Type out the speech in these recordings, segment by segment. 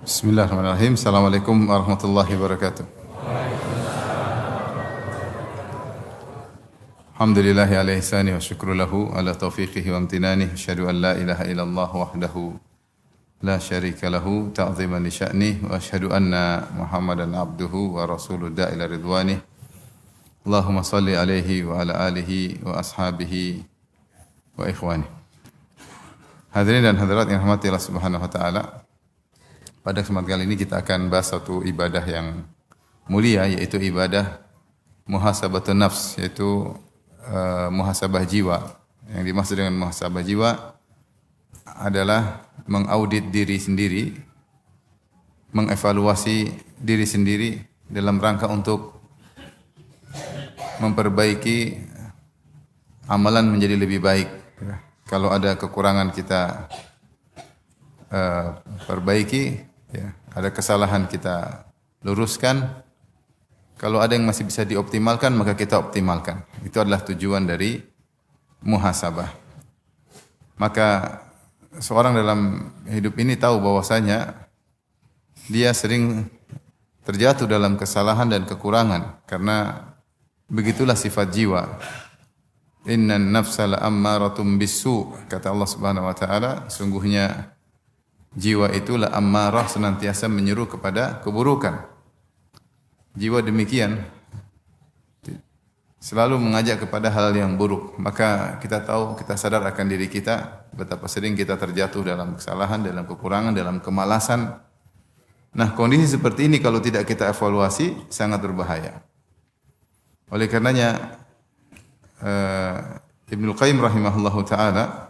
Bismillahirrahmanirrahim. Assalamualaikum warahmatullahi wabarakatuh. Alhamdulillahi ala ihsani wa syukru lahu ala taufiqihi wa amtinani. Asyhadu an la ilaha illallah wahdahu la syarika lahu ta'ziman li sya'nih wa asyhadu anna Muhammadan abduhu wa rasuluhu da'ila ridwanih. Allahumma salli alaihi wa ala alihi wa ashabihi wa ikhwani. Hadirin dan hadirat yang rahmati Allah Subhanahu wa taala. Pada kesempatan kali ini kita akan bahas satu ibadah yang mulia, yaitu ibadah muhasabatun nafs, yaitu muhasabah jiwa. Yang dimaksud dengan muhasabah jiwa adalah mengaudit diri sendiri, mengevaluasi diri sendiri dalam rangka untuk memperbaiki amalan menjadi lebih baik. Kalau ada kekurangan kita perbaiki, ya, ada kesalahan kita luruskan. Kalau ada yang masih bisa dioptimalkan, maka kita optimalkan. Itu adalah tujuan dari muhasabah. Maka seorang dalam hidup ini tahu bahwasanya dia sering terjatuh dalam kesalahan dan kekurangan, karena begitulah sifat jiwa. Innan nafsa la'ammaratun bisu, kata Allah Subhanahu wa taala, sungguhnya jiwa itulah ammarah, senantiasa menyeru kepada keburukan. Jiwa demikian, selalu mengajak kepada hal yang buruk. Maka kita tahu, kita sadar akan diri kita, betapa sering kita terjatuh dalam kesalahan, dalam kekurangan, dalam kemalasan. Nah, kondisi seperti ini kalau tidak kita evaluasi, sangat berbahaya. Oleh karenanya, Ibnu Qayyim rahimahullahu ta'ala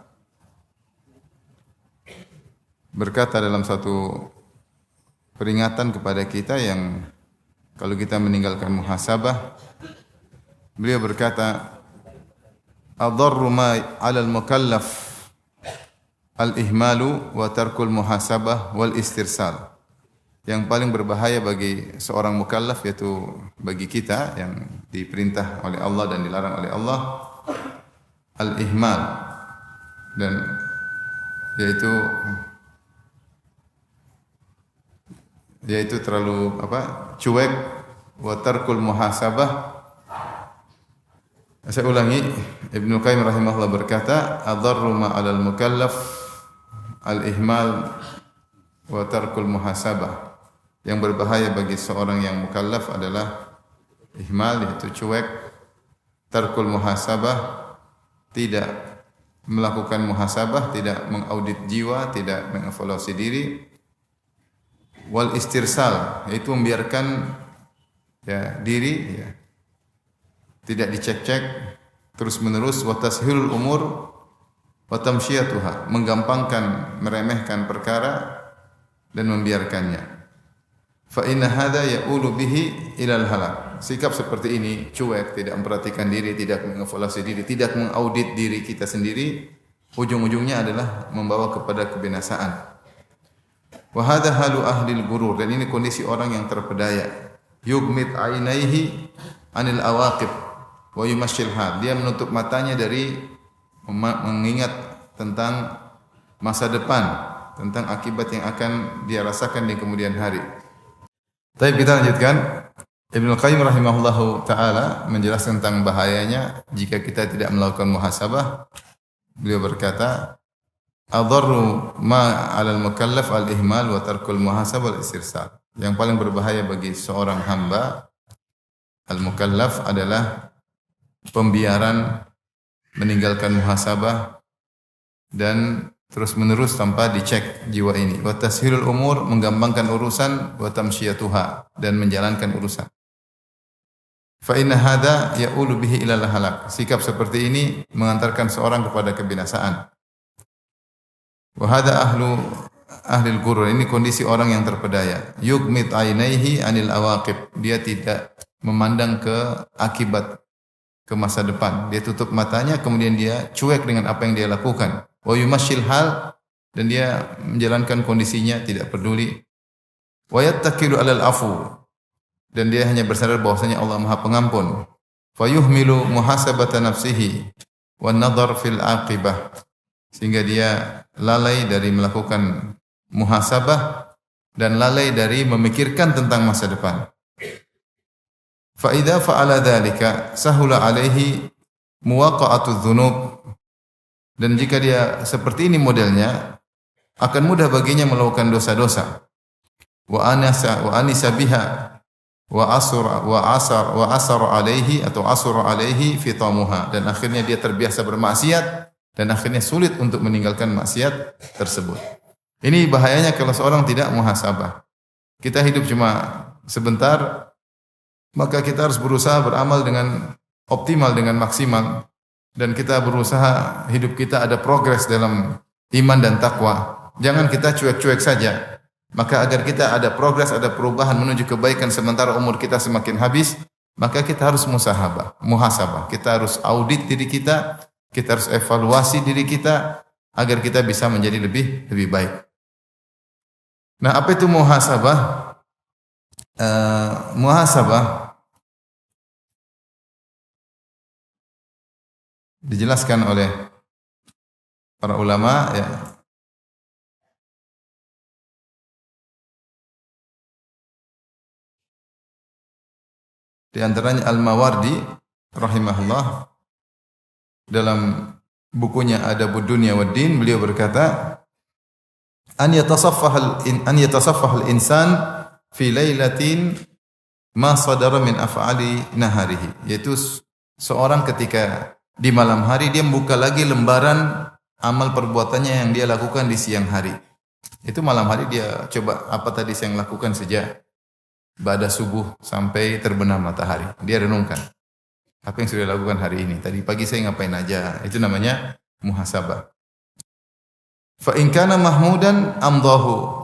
berkata dalam satu peringatan kepada kita yang kalau kita meninggalkan muhasabah, beliau berkata, "Adarru ma 'ala al-mukallaf al-ihmalu wa tarkul muhasabah wal istirsal." Yang paling berbahaya bagi seorang mukallaf, yaitu bagi kita yang diperintah oleh Allah dan dilarang oleh Allah, al-ihmal, dan yaitu terlalu cuek, wa tarkul muhasabah. Saya ulangi, Ibnu Qayyim rahimahullah berkata, adarru ma 'alal mukallaf al-ihmal wa tarkul muhasabah. Yang berbahaya bagi seorang yang mukallaf adalah ihmal, yaitu cuek, tarkul muhasabah, tidak melakukan muhasabah, tidak mengaudit jiwa, tidak mengevaluasi diri, wal istirsal, yaitu membiarkan diri tidak dicek-cek terus menerus, wa tashilul umur wa tamsyiyatuha, menggampangkan, meremehkan perkara dan membiarkannya. Fa inna hadza ya'ulu bihi ilal halak. Sikap seperti ini, cuek, tidak memperhatikan diri, tidak mengevaluasi diri, tidak mengaudit diri kita sendiri, ujung-ujungnya adalah membawa kepada kebinasaan. Wa hadza halu ahlil gurur, dan ini kondisi orang yang terpedaya. Yugmit ainaihi anil awaqib wa yumashshil hal. Dia menutup matanya dari mengingat tentang masa depan, tentang akibat yang akan dia rasakan di kemudian hari. Tapi kita lanjutkan. Ibnu Qayyim rahimahullahu taala menjelaskan tentang bahayanya jika kita tidak melakukan muhasabah. Beliau berkata, adarru ma 'alal mukallaf al-ihmal wa tarkul muhasabah wal istirsal. Yang paling berbahaya bagi seorang hamba al-mukallaf adalah pembiaran, meninggalkan muhasabah dan terus menerus tanpa dicek jiwa ini. Wa tashilul umur, menggampangkan urusan, wa tamsyiyatuha, dan menjalankan urusan. Fa inna hadza ya'ulu bihi ilal halak. Sikap seperti ini mengantarkan seorang kepada kebinasaan. Wa hadza ahlil gurur, ini kondisi orang yang terpedaya. Yugmit ainaihi anil awaqib, dia tidak memandang ke akibat, ke masa depan. Dia tutup matanya, kemudian dia cuek dengan apa yang dia lakukan. Wa yumashshil hal, dan dia menjalankan kondisinya, tidak peduli. Wa yattakilu 'alal afu, dan dia hanya bersandar bahwasanya Allah Maha Pengampun. Fa yuhmilu muhasabata nafsihi wan nadhar fil aqibah, sehingga dia lalai dari melakukan muhasabah dan lalai dari memikirkan tentang masa depan. Fa idza fa'ala dzalika sahula alaihi muwaqa'atu dzunub. Dan jika dia seperti ini modelnya, akan mudah baginya melakukan dosa-dosa. Wa anisa biha wa asar alaihi atau asur alaihi fitamuha, dan akhirnya dia terbiasa bermaksiat dan akhirnya sulit untuk meninggalkan maksiat tersebut. Ini bahayanya kalau seorang tidak muhasabah. Kita hidup cuma sebentar, maka kita harus berusaha beramal dengan optimal, dengan maksimal, dan kita berusaha hidup kita ada progres dalam iman dan takwa. Jangan kita cuek-cuek saja. Maka agar kita ada progres, ada perubahan menuju kebaikan sementara umur kita semakin habis, maka kita harus muhasabah. Kita harus audit diri kita harus evaluasi diri kita agar kita bisa menjadi lebih baik. Nah, apa itu muhasabah? Muhasabah dijelaskan oleh para ulama, ya. Di antaranya Al-Mawardi rahimahullah dalam bukunya Adabud Dunya wad Din, beliau berkata, an yatasaffah al-insan fi lailatin ma sadara min af'ali naharihi, yaitu seorang ketika di malam hari dia membuka lagi lembaran amal perbuatannya yang dia lakukan di siang hari. Itu malam hari dia coba apa tadi saya lakukan sejak ba'da subuh sampai terbenam matahari. Dia renungkan apa yang sudah lakukan hari ini. Tadi pagi saya ngapain aja. Itu namanya muhasabah. Fa in kana mahmudan amdahu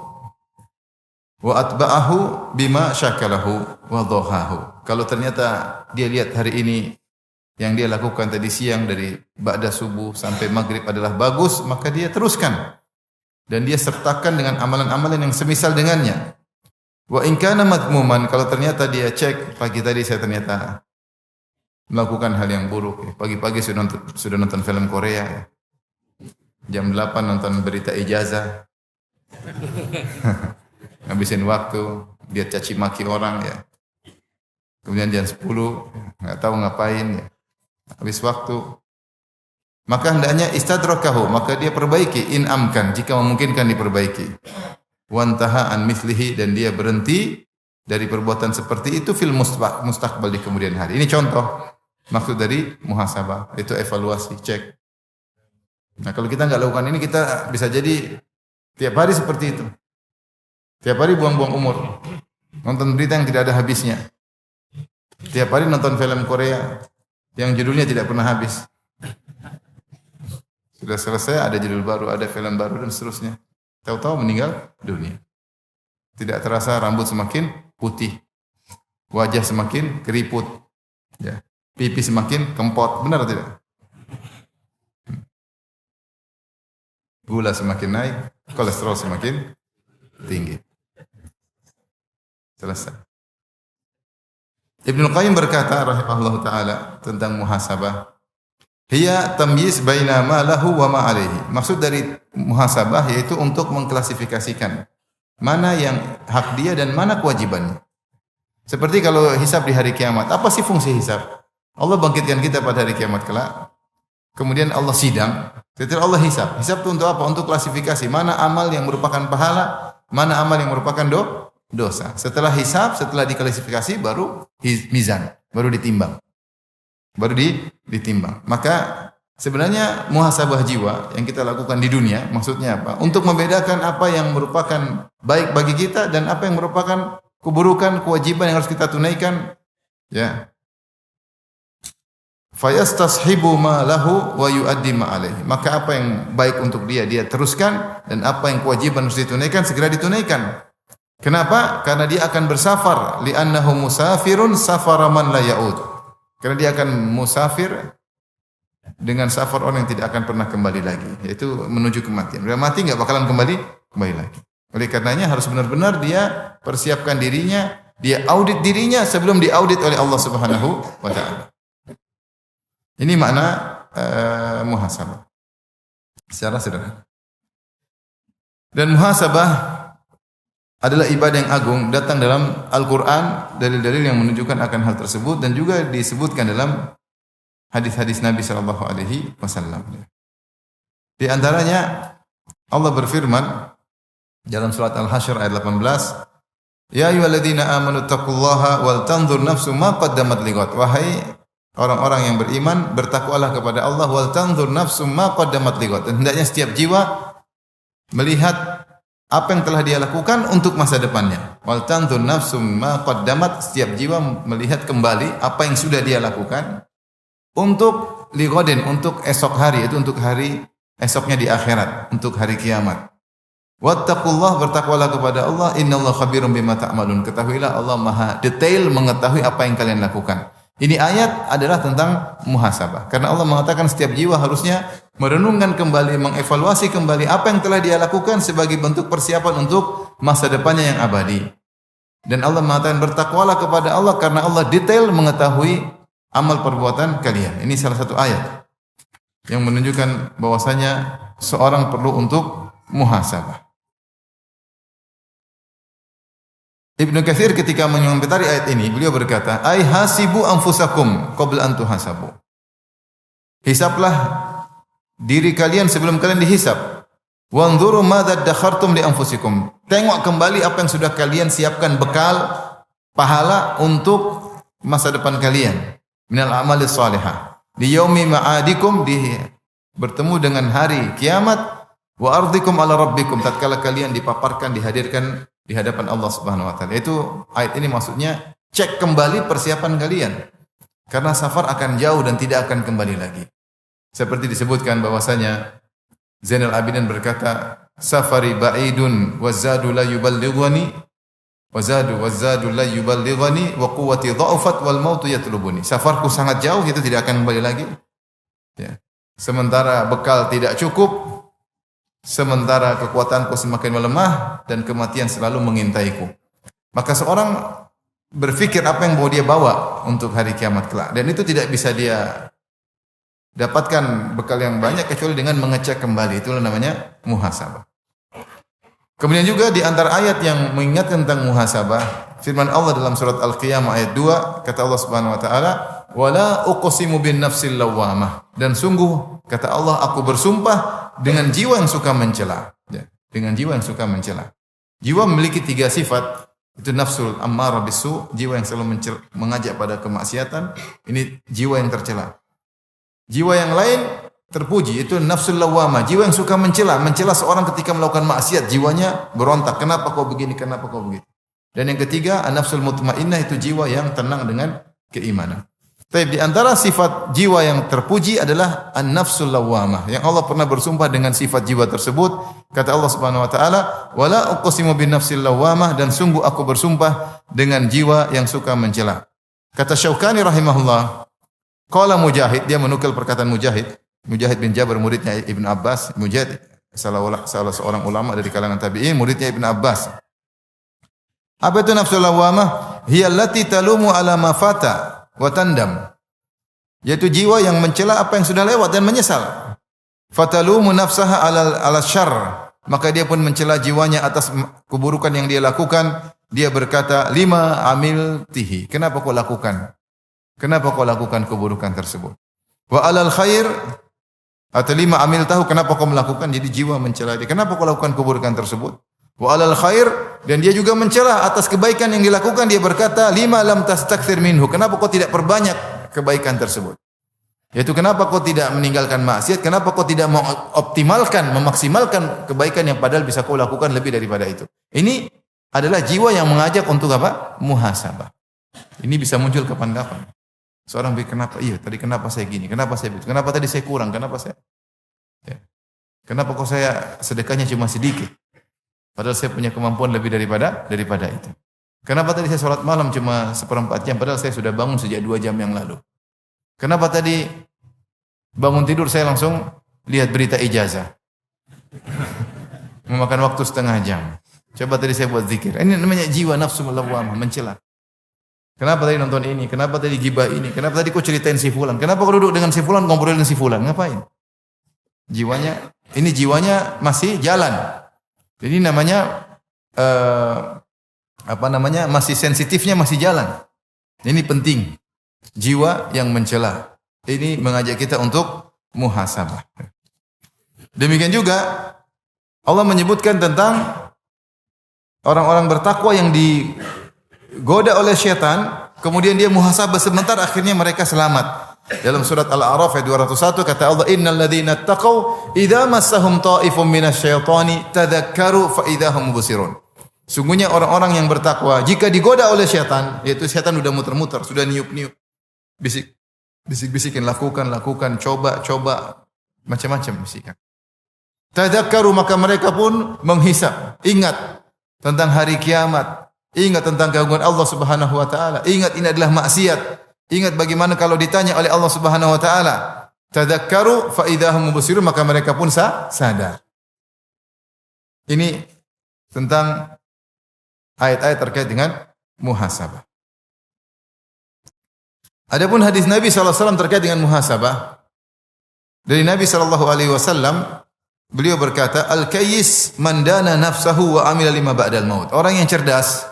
wa atba'ahu bima syakalahu wa dhahahu. Kalau ternyata dia lihat hari ini yang dia lakukan tadi siang dari ba'da subuh sampai maghrib adalah bagus, maka dia teruskan dan dia sertakan dengan amalan-amalan yang semisal dengannya. Wa in kana madmuman, kalau ternyata dia cek pagi tadi saya ternyata melakukan hal yang buruk. Pagi-pagi sudah nonton film Korea. Jam 8 nonton berita ijazah. Ngabisin waktu, dia caci maki orang ya. Kemudian jam 10 enggak tahu ngapain ya. Habis waktu. Maka hendaknya istadrakahu, maka dia perbaiki in amkan, jika memungkinkan diperbaiki. Wantaha an mislihi, dan dia berhenti dari perbuatan seperti itu fil mustaqbal, di kemudian hari. Ini contoh maksud dari muhasabah, itu evaluasi, cek. Nah, kalau kita enggak lakukan ini, kita bisa jadi tiap hari seperti itu. Tiap hari buang-buang umur. Nonton berita yang tidak ada habisnya. Tiap hari nonton film Korea yang judulnya tidak pernah habis. Sudah selesai ada judul baru, ada film baru dan seterusnya. Tahu-tahu meninggal dunia. Tidak terasa rambut semakin putih, wajah semakin keriput, ya. Pipi semakin kempot, benar tidak? Gula semakin naik, kolesterol semakin tinggi. Selesai. Ibnu Qayyim berkata rahimahullah taala tentang muhasabah, hiya tamyiz baina ma lahu wa ma alaihi. Maksud dari muhasabah yaitu untuk mengklasifikasikan mana yang hak dia dan mana kewajibannya. Seperti kalau hisab di hari kiamat, apa sih fungsi hisab? Allah bangkitkan kita pada hari kiamat kelak. Kemudian Allah sidang. Setelah Allah hisab. Hisab itu untuk apa? Untuk klasifikasi mana amal yang merupakan pahala, mana amal yang merupakan dosa. Setelah hisab, setelah diklasifikasi baru mizan, baru ditimbang. Ditimbang. Maka sebenarnya muhasabah jiwa yang kita lakukan di dunia maksudnya apa? Untuk membedakan apa yang merupakan baik bagi kita dan apa yang merupakan keburukan, kewajiban yang harus kita tunaikan, ya. Fayastashibu ma lahu wa yuaddi ma alaihi. Maka apa yang baik untuk dia teruskan, dan apa yang kewajiban harus ditunaikan segera ditunaikan. Kenapa? Karena dia akan bersafar, li'annahu musafirun safara man la ya'ud. Karena dia akan musafir dengan safar orang yang tidak akan pernah kembali lagi, yaitu menuju kematian. Dia mati enggak bakalan kembali lagi. Oleh karenanya harus benar-benar dia persiapkan dirinya, dia audit dirinya sebelum diaudit oleh Allah Subhanahu wa taala. Ini makna muhasabah secara sederhana. Dan muhasabah adalah ibadah yang agung, datang dalam Al-Qur'an dalil-dalil yang menunjukkan akan hal tersebut dan juga disebutkan dalam hadis-hadis Nabi sallallahu alaihi wasallam. Di antaranya Allah berfirman dalam surat Al-Hasyr ayat 18, "Ya ayyuhalladzina amanu taqullaha wal tanzur nafsum ma qaddamat lighad." Wahai orang-orang yang beriman, bertakwalah kepada Allah, wal tanzur nafsum ma qaddamat lighad. Dan hendaknya setiap jiwa melihat apa yang telah dia lakukan untuk masa depannya. Wal tanzur nafsum ma qaddamat, setiap jiwa melihat kembali apa yang sudah dia lakukan untuk lighadin, untuk esok hari, itu untuk hari esoknya di akhirat, untuk hari kiamat. Wattaqullah, bertakwalah kepada Allah, innallaha khabirum bima ta'malun. Ketahuilah Allah Maha detail mengetahui apa yang kalian lakukan. Ini ayat adalah tentang muhasabah. Karena Allah mengatakan setiap jiwa harusnya merenungkan kembali, mengevaluasi kembali apa yang telah dia lakukan sebagai bentuk persiapan untuk masa depannya yang abadi. Dan Allah mengatakan bertakwalah kepada Allah karena Allah detail mengetahui amal perbuatan kalian. Ini salah satu ayat yang menunjukkan bahwasanya seorang perlu untuk muhasabah. Ibnu Katsir ketika mengomentari ayat ini, beliau berkata, "Ai hasibu anfusakum qabla an tuhasabu." Hisablah diri kalian sebelum kalian dihisab. Wanzuru madza dakhartum li anfusikum. Tengok kembali apa yang sudah kalian siapkan bekal pahala untuk masa depan kalian. Minal amalis salihah. Di yaumi ma'adikum, di bertemu dengan hari kiamat, wa ardikum ala rabbikum, tatkala kalian dipaparkan, dihadirkan di hadapan Allah Subhanahu wa taala. Itu ayat ini maksudnya cek kembali persiapan kalian. Karena safar akan jauh dan tidak akan kembali lagi. Seperti disebutkan bahwasanya Zainal Abidin berkata, "Safari ba'idun wazadu la yuballighuni wazadu la yuballighuni wa quwwati dha'afat wal mautu yatlubuni." Safarku sangat jauh, itu tidak akan kembali lagi. Ya. Sementara bekal tidak cukup, sementara kekuatanku semakin melemah dan kematian selalu mengintaiku. Maka seorang berpikir apa yang mau dia bawa untuk hari kiamat kelak, dan itu tidak bisa dia dapatkan bekal yang banyak kecuali dengan mengecek kembali. Itulah namanya muhasabah. Kemudian juga di antara ayat yang mengingatkan tentang muhasabah, firman Allah dalam surat Al-Qiyamah ayat 2, kata Allah Subhanahu wa taala, "Wala uqsimu bin nafsil lawwamah." Dan sungguh kata Allah, aku bersumpah dengan jiwa yang suka mencela. Ya, dengan jiwa yang suka mencela. Jiwa memiliki 3 sifat. Itu nafsul ammarah bisu, jiwa yang selalu mengajak pada kemaksiatan. Ini jiwa yang tercela. Jiwa yang lain terpuji, itu nafsul lawwamah, jiwa yang suka mencela seorang ketika melakukan maksiat, jiwanya berontak, kenapa kau begini, kenapa kau begitu. Dan yang ketiga, an-nafsul mutmainnah, itu jiwa yang tenang dengan keimanan. Tapi di antara sifat jiwa yang terpuji adalah an-nafsul lawwamah, yang Allah pernah bersumpah dengan sifat jiwa tersebut. Kata Allah Subhanahu wa taala, "Wala uqsimu bin nafsil lawwamah," dan sungguh aku bersumpah dengan jiwa yang suka mencela. Kata Syaukani rahimahullah, qala Mujahid, dia menukil perkataan Mujahid bin Jabir, muridnya Ibnu Abbas. Mujahid salah seorang ulama dari kalangan tabi'in, muridnya Ibnu Abbas. Apa itu nafsul lawwamah? Hiya allati talumu ala ma fata wa tandam. Yaitu jiwa yang mencela apa yang sudah lewat dan menyesal. Fatalumu nafsaha ala syarr. Maka dia pun mencela jiwanya atas keburukan yang dia lakukan. Dia berkata, "Lima amiltihi." Kenapa kau lakukan? Kenapa kau lakukan keburukan tersebut? Wa alal khair, atau lima amiltahu, kenapa kau melakukan? Jadi jiwa mencela dia. Kenapa kau lakukan keburukan tersebut? Wa alal khair, dan dia juga mencela atas kebaikan yang dilakukan. Dia berkata, "Lima lam tastakthir minhu." Kenapa kau tidak perbanyak kebaikan tersebut? Yaitu kenapa kau tidak meninggalkan maksiat? Kenapa kau tidak mengoptimalkan, memaksimalkan kebaikan yang padahal bisa kau lakukan lebih daripada itu? Ini adalah jiwa yang mengajak untuk apa? Muhasabah. Ini bisa muncul kapan-kapan. Seorang berpikir, kenapa? Iya, tadi kenapa saya gini? Kenapa saya begitu? Kenapa tadi saya kurang? Kenapa saya? Ya. Kenapa kok saya sedekahnya cuma sedikit? Padahal saya punya kemampuan lebih daripada itu. Kenapa tadi saya sholat malam cuma 1/4 jam? Padahal saya sudah bangun sejak 2 jam yang lalu. Kenapa tadi bangun tidur saya langsung lihat berita ijazah? Memakan waktu 1/2 jam. Coba tadi saya buat zikir. Ini namanya jiwa nafsu lawwamah, mencela. Kenapa tadi nonton ini? Kenapa tadi gibah ini? Kenapa tadi kau ceritain si fulan? Kenapa kau duduk dengan si fulan, ngobrol dengan si fulan? Ngapain? Jiwanya masih jalan. Jadi namanya masih sensitifnya masih jalan. Ini penting. Jiwa yang mencela. Ini mengajak kita untuk muhasabah. Demikian juga Allah menyebutkan tentang orang-orang bertakwa yang digoda oleh syaitan, kemudian dia muhasabah sebentar, akhirnya mereka selamat. Dalam surat Al-A'raf ayat 201 kata Allah, innal ladzina taqaw idza massahum ta'ifun minasyaitani tadzakkaru fa idzahum mubsirun. Sungguhnya orang-orang yang bertakwa jika digoda oleh syaitan, yaitu syaitan sudah muter-muter, sudah niup-niup, bisik-bisikin, lakukan, coba, macam-macam bisikan. Tadzakkaru, maka mereka pun menghisap, ingat tentang hari kiamat, ingat tentang keagungan Allah Subhanahu wa taala, ingat ini adalah maksiat. Ingat bagaimana kalau ditanya oleh Allah Subhanahu wa taala, tadzakkaru fa idzahum mubsirun, maka mereka pun sadar. Ini tentang ayat-ayat terkait dengan muhasabah. Adapun hadis Nabi sallallahu alaihi wasallam terkait dengan muhasabah, dari Nabi sallallahu alaihi wasallam, beliau berkata, al-kayyis man dana nafsahu wa amila lima ba'dal maut. Orang yang cerdas,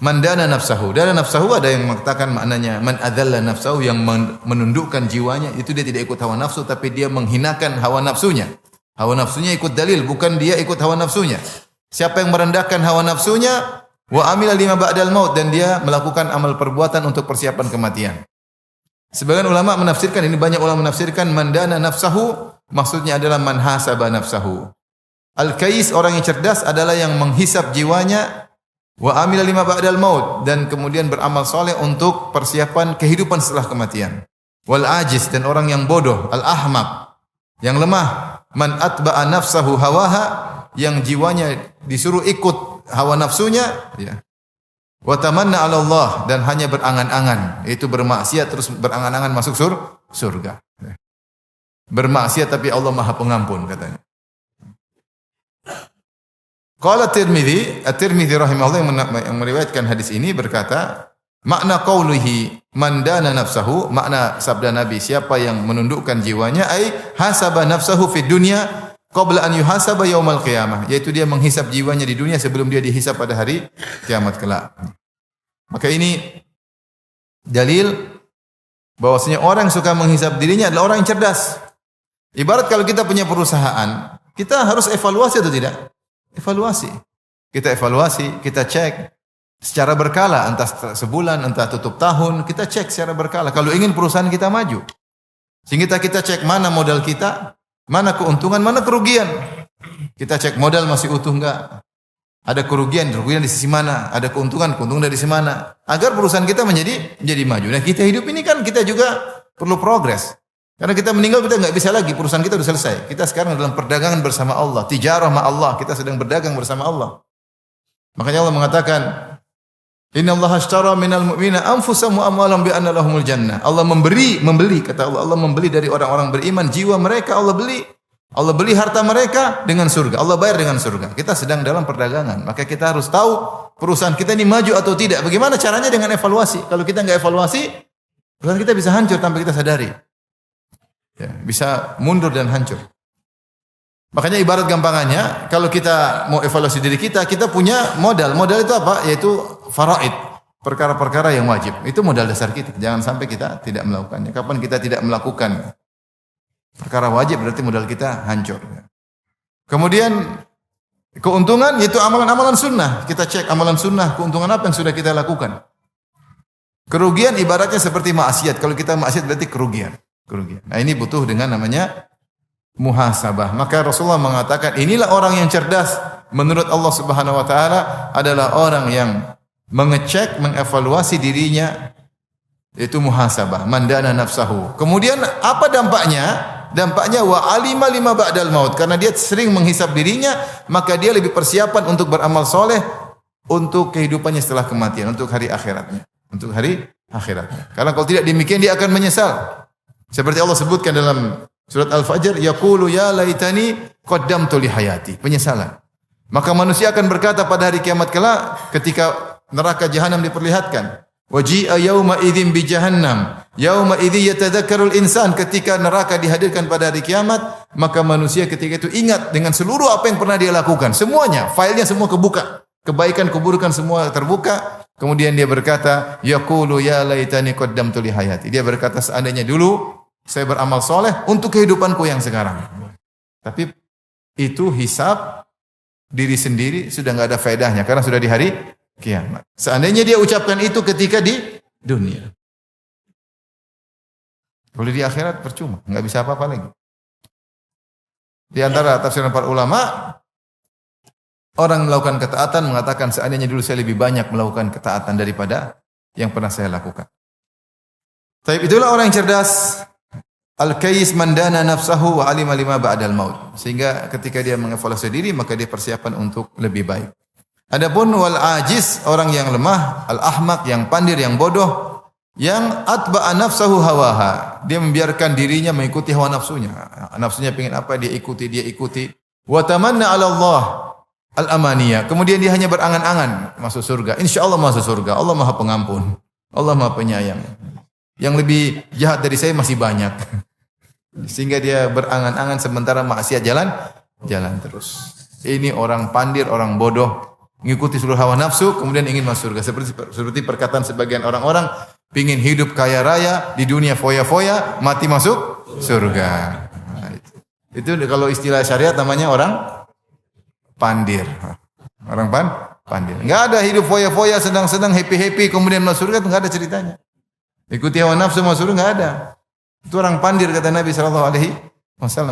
mandana nafsahu. Dana nafsahu ada yang mengatakan maknanya man adzalla nafsahu, yang menundukkan jiwanya, itu dia tidak ikut hawa nafsu tapi dia menghinakan hawa nafsunya. Hawa nafsunya ikut dalil, bukan dia ikut hawa nafsunya. Siapa yang merendahkan hawa nafsunya, wa amila lima ba'dal maut, dan dia melakukan amal perbuatan untuk persiapan kematian. Sebagian ulama menafsirkan, ini banyak ulama menafsirkan mandana nafsahu maksudnya adalah man hasaba nafsahu. Al-kais, orang yang cerdas, adalah yang menghisap jiwanya, wa amila lima ba'dal maut, dan kemudian beramal soleh untuk persiapan kehidupan setelah kematian. Wal ajiz, dan orang yang bodoh, al-ahmaq, yang lemah, man atba'a nafsahu hawaha, yang jiwanya disuruh ikut hawa nafsunya, ya. Wa tamanna 'ala Allah, dan hanya berangan-angan, yaitu bermaksiat terus berangan-angan masuk surga. Bermaksiat tapi Allah Maha Pengampun, katanya. Qala At-Tirmidzi rahimahullah yang meriwayatkan hadis ini berkata, makna qaulihi man dana nafsahu, makna sabda Nabi, siapa yang menundukkan jiwanya, ai hasaba nafsahu fid dunya qabla an yuhasaba yaumal qiyamah, yaitu dia menghisap jiwanya di dunia sebelum dia dihisap pada hari kiamat kelak. Maka ini dalil bahwasanya orang yang suka menghisap dirinya adalah orang yang cerdas. Ibarat kalau kita punya perusahaan, kita harus evaluasi atau tidak? Evaluasi. Kita evaluasi, kita cek secara berkala, entah sebulan, entah tutup tahun, kita cek secara berkala. Kalau ingin perusahaan kita maju, sehingga kita cek mana modal kita, mana keuntungan, mana kerugian. Kita cek modal masih utuh enggak? Ada kerugian di sisi mana? Ada keuntungan dari sisi mana? Agar perusahaan kita menjadi maju. Nah, kita hidup ini kan kita juga perlu progres. Karena kita meninggal, kita enggak bisa lagi, perusahaan kita sudah selesai. Kita sekarang dalam perdagangan bersama Allah, tijarah ma Allah, kita sedang berdagang bersama Allah. Makanya Allah mengatakan, innallaha ashtara minal mu'minina anfusahum wa amwalahum bi anna lahumul jannah. Allah membeli, kata Allah, Allah membeli dari orang-orang beriman jiwa mereka, Allah beli harta mereka dengan surga. Allah bayar dengan surga. Kita sedang dalam perdagangan, maka kita harus tahu perusahaan kita ini maju atau tidak. Bagaimana caranya? Dengan evaluasi. Kalau kita enggak evaluasi, perusahaan kita bisa hancur tanpa kita sadari. Ya, bisa mundur dan hancur. Makanya ibarat gampangannya, kalau kita mau evaluasi diri kita, kita punya modal. Modal itu apa? Yaitu faraid, perkara-perkara yang wajib. Itu modal dasar kita. Jangan sampai kita tidak melakukannya. Kapan kita tidak melakukan perkara wajib, berarti modal kita hancur. Kemudian keuntungan yaitu amalan-amalan sunnah. Kita cek amalan sunnah, keuntungan apa yang sudah kita lakukan. Kerugian ibaratnya seperti maksiat. Kalau kita maksiat berarti kerugian. Nah, ini butuh dengan namanya muhasabah. Maka Rasulullah mengatakan, inilah orang yang cerdas menurut Allah Subhanahu wa taala adalah orang yang mengecek, mengevaluasi dirinya, yaitu muhasabah, mandana nafsahu. Kemudian apa dampaknya? Dampaknya wa alima lima ba'dal maut. Karena dia sering menghisap dirinya, maka dia lebih persiapan untuk beramal soleh untuk kehidupannya setelah kematian, untuk hari akhiratnya. Karena kalau tidak demikian dia akan menyesal. Seperti Allah sebutkan dalam surat Al-Fajr, yaqulu ya laitani qaddamtu li hayati, penyesalan. Maka manusia akan berkata pada hari kiamat kelak ketika neraka jahanam diperlihatkan, Waji'a yauma idzin bi jahannam. Yauma idzi yatadzakkarul insan, ketika neraka dihadirkan pada hari kiamat, maka manusia ketika itu ingat dengan seluruh apa yang pernah dia lakukan. Semuanya, filenya semua kebuka. Kebaikan, keburukan semua terbuka. Kemudian dia berkata, yaqulu ya laitani qaddamtu li hayati. Dia berkata, seandainya dulu saya beramal soleh untuk kehidupanku yang sekarang. Tapi itu hisab diri sendiri sudah enggak ada faedahnya karena sudah di hari kiamat. Seandainya dia ucapkan itu ketika di dunia, kalau di akhirat percuma, enggak bisa apa-apa lagi. Di antara tafsiran para ulama, orang melakukan ketaatan mengatakan seandainya dulu saya lebih banyak melakukan ketaatan daripada yang pernah saya lakukan. Tapi itulah orang yang cerdas. Al-Kais mandana nafsahu wa alima lima ba'dal maut. Sehingga ketika dia mengevaluasi diri, maka dia persiapan untuk lebih baik. Adapun wal ajiz, orang yang lemah, al-ahmaq, yang pandir, yang bodoh, yang atba'a nafsahu hawaha. Dia membiarkan dirinya mengikuti hawa nafsunya. Nafsunya ingin apa, dia ikuti. Wa tamanna 'ala Allah al-amaniyah. Kemudian dia hanya berangan-angan masuk surga. Insyaallah masuk surga. Allah Maha Pengampun. Allah Maha Penyayang. Yang lebih jahat dari saya masih banyak. Sehingga dia berangan-angan sementara maksiat jalan terus. Ini orang pandir, orang bodoh, mengikuti seluruh hawa nafsu, kemudian ingin masuk surga. Seperti perkataan sebagian orang-orang, pingin hidup kaya raya, di dunia foya-foya, mati masuk surga. Nah, itu kalau istilah syariat namanya orang pandir. Orang pandir. Enggak ada hidup foya-foya, sedang-sedang happy-happy, kemudian masuk surga, enggak ada ceritanya. Ikuti hawa nafsu masuk surga, enggak ada. Itu orang pandir kata Nabi SAW,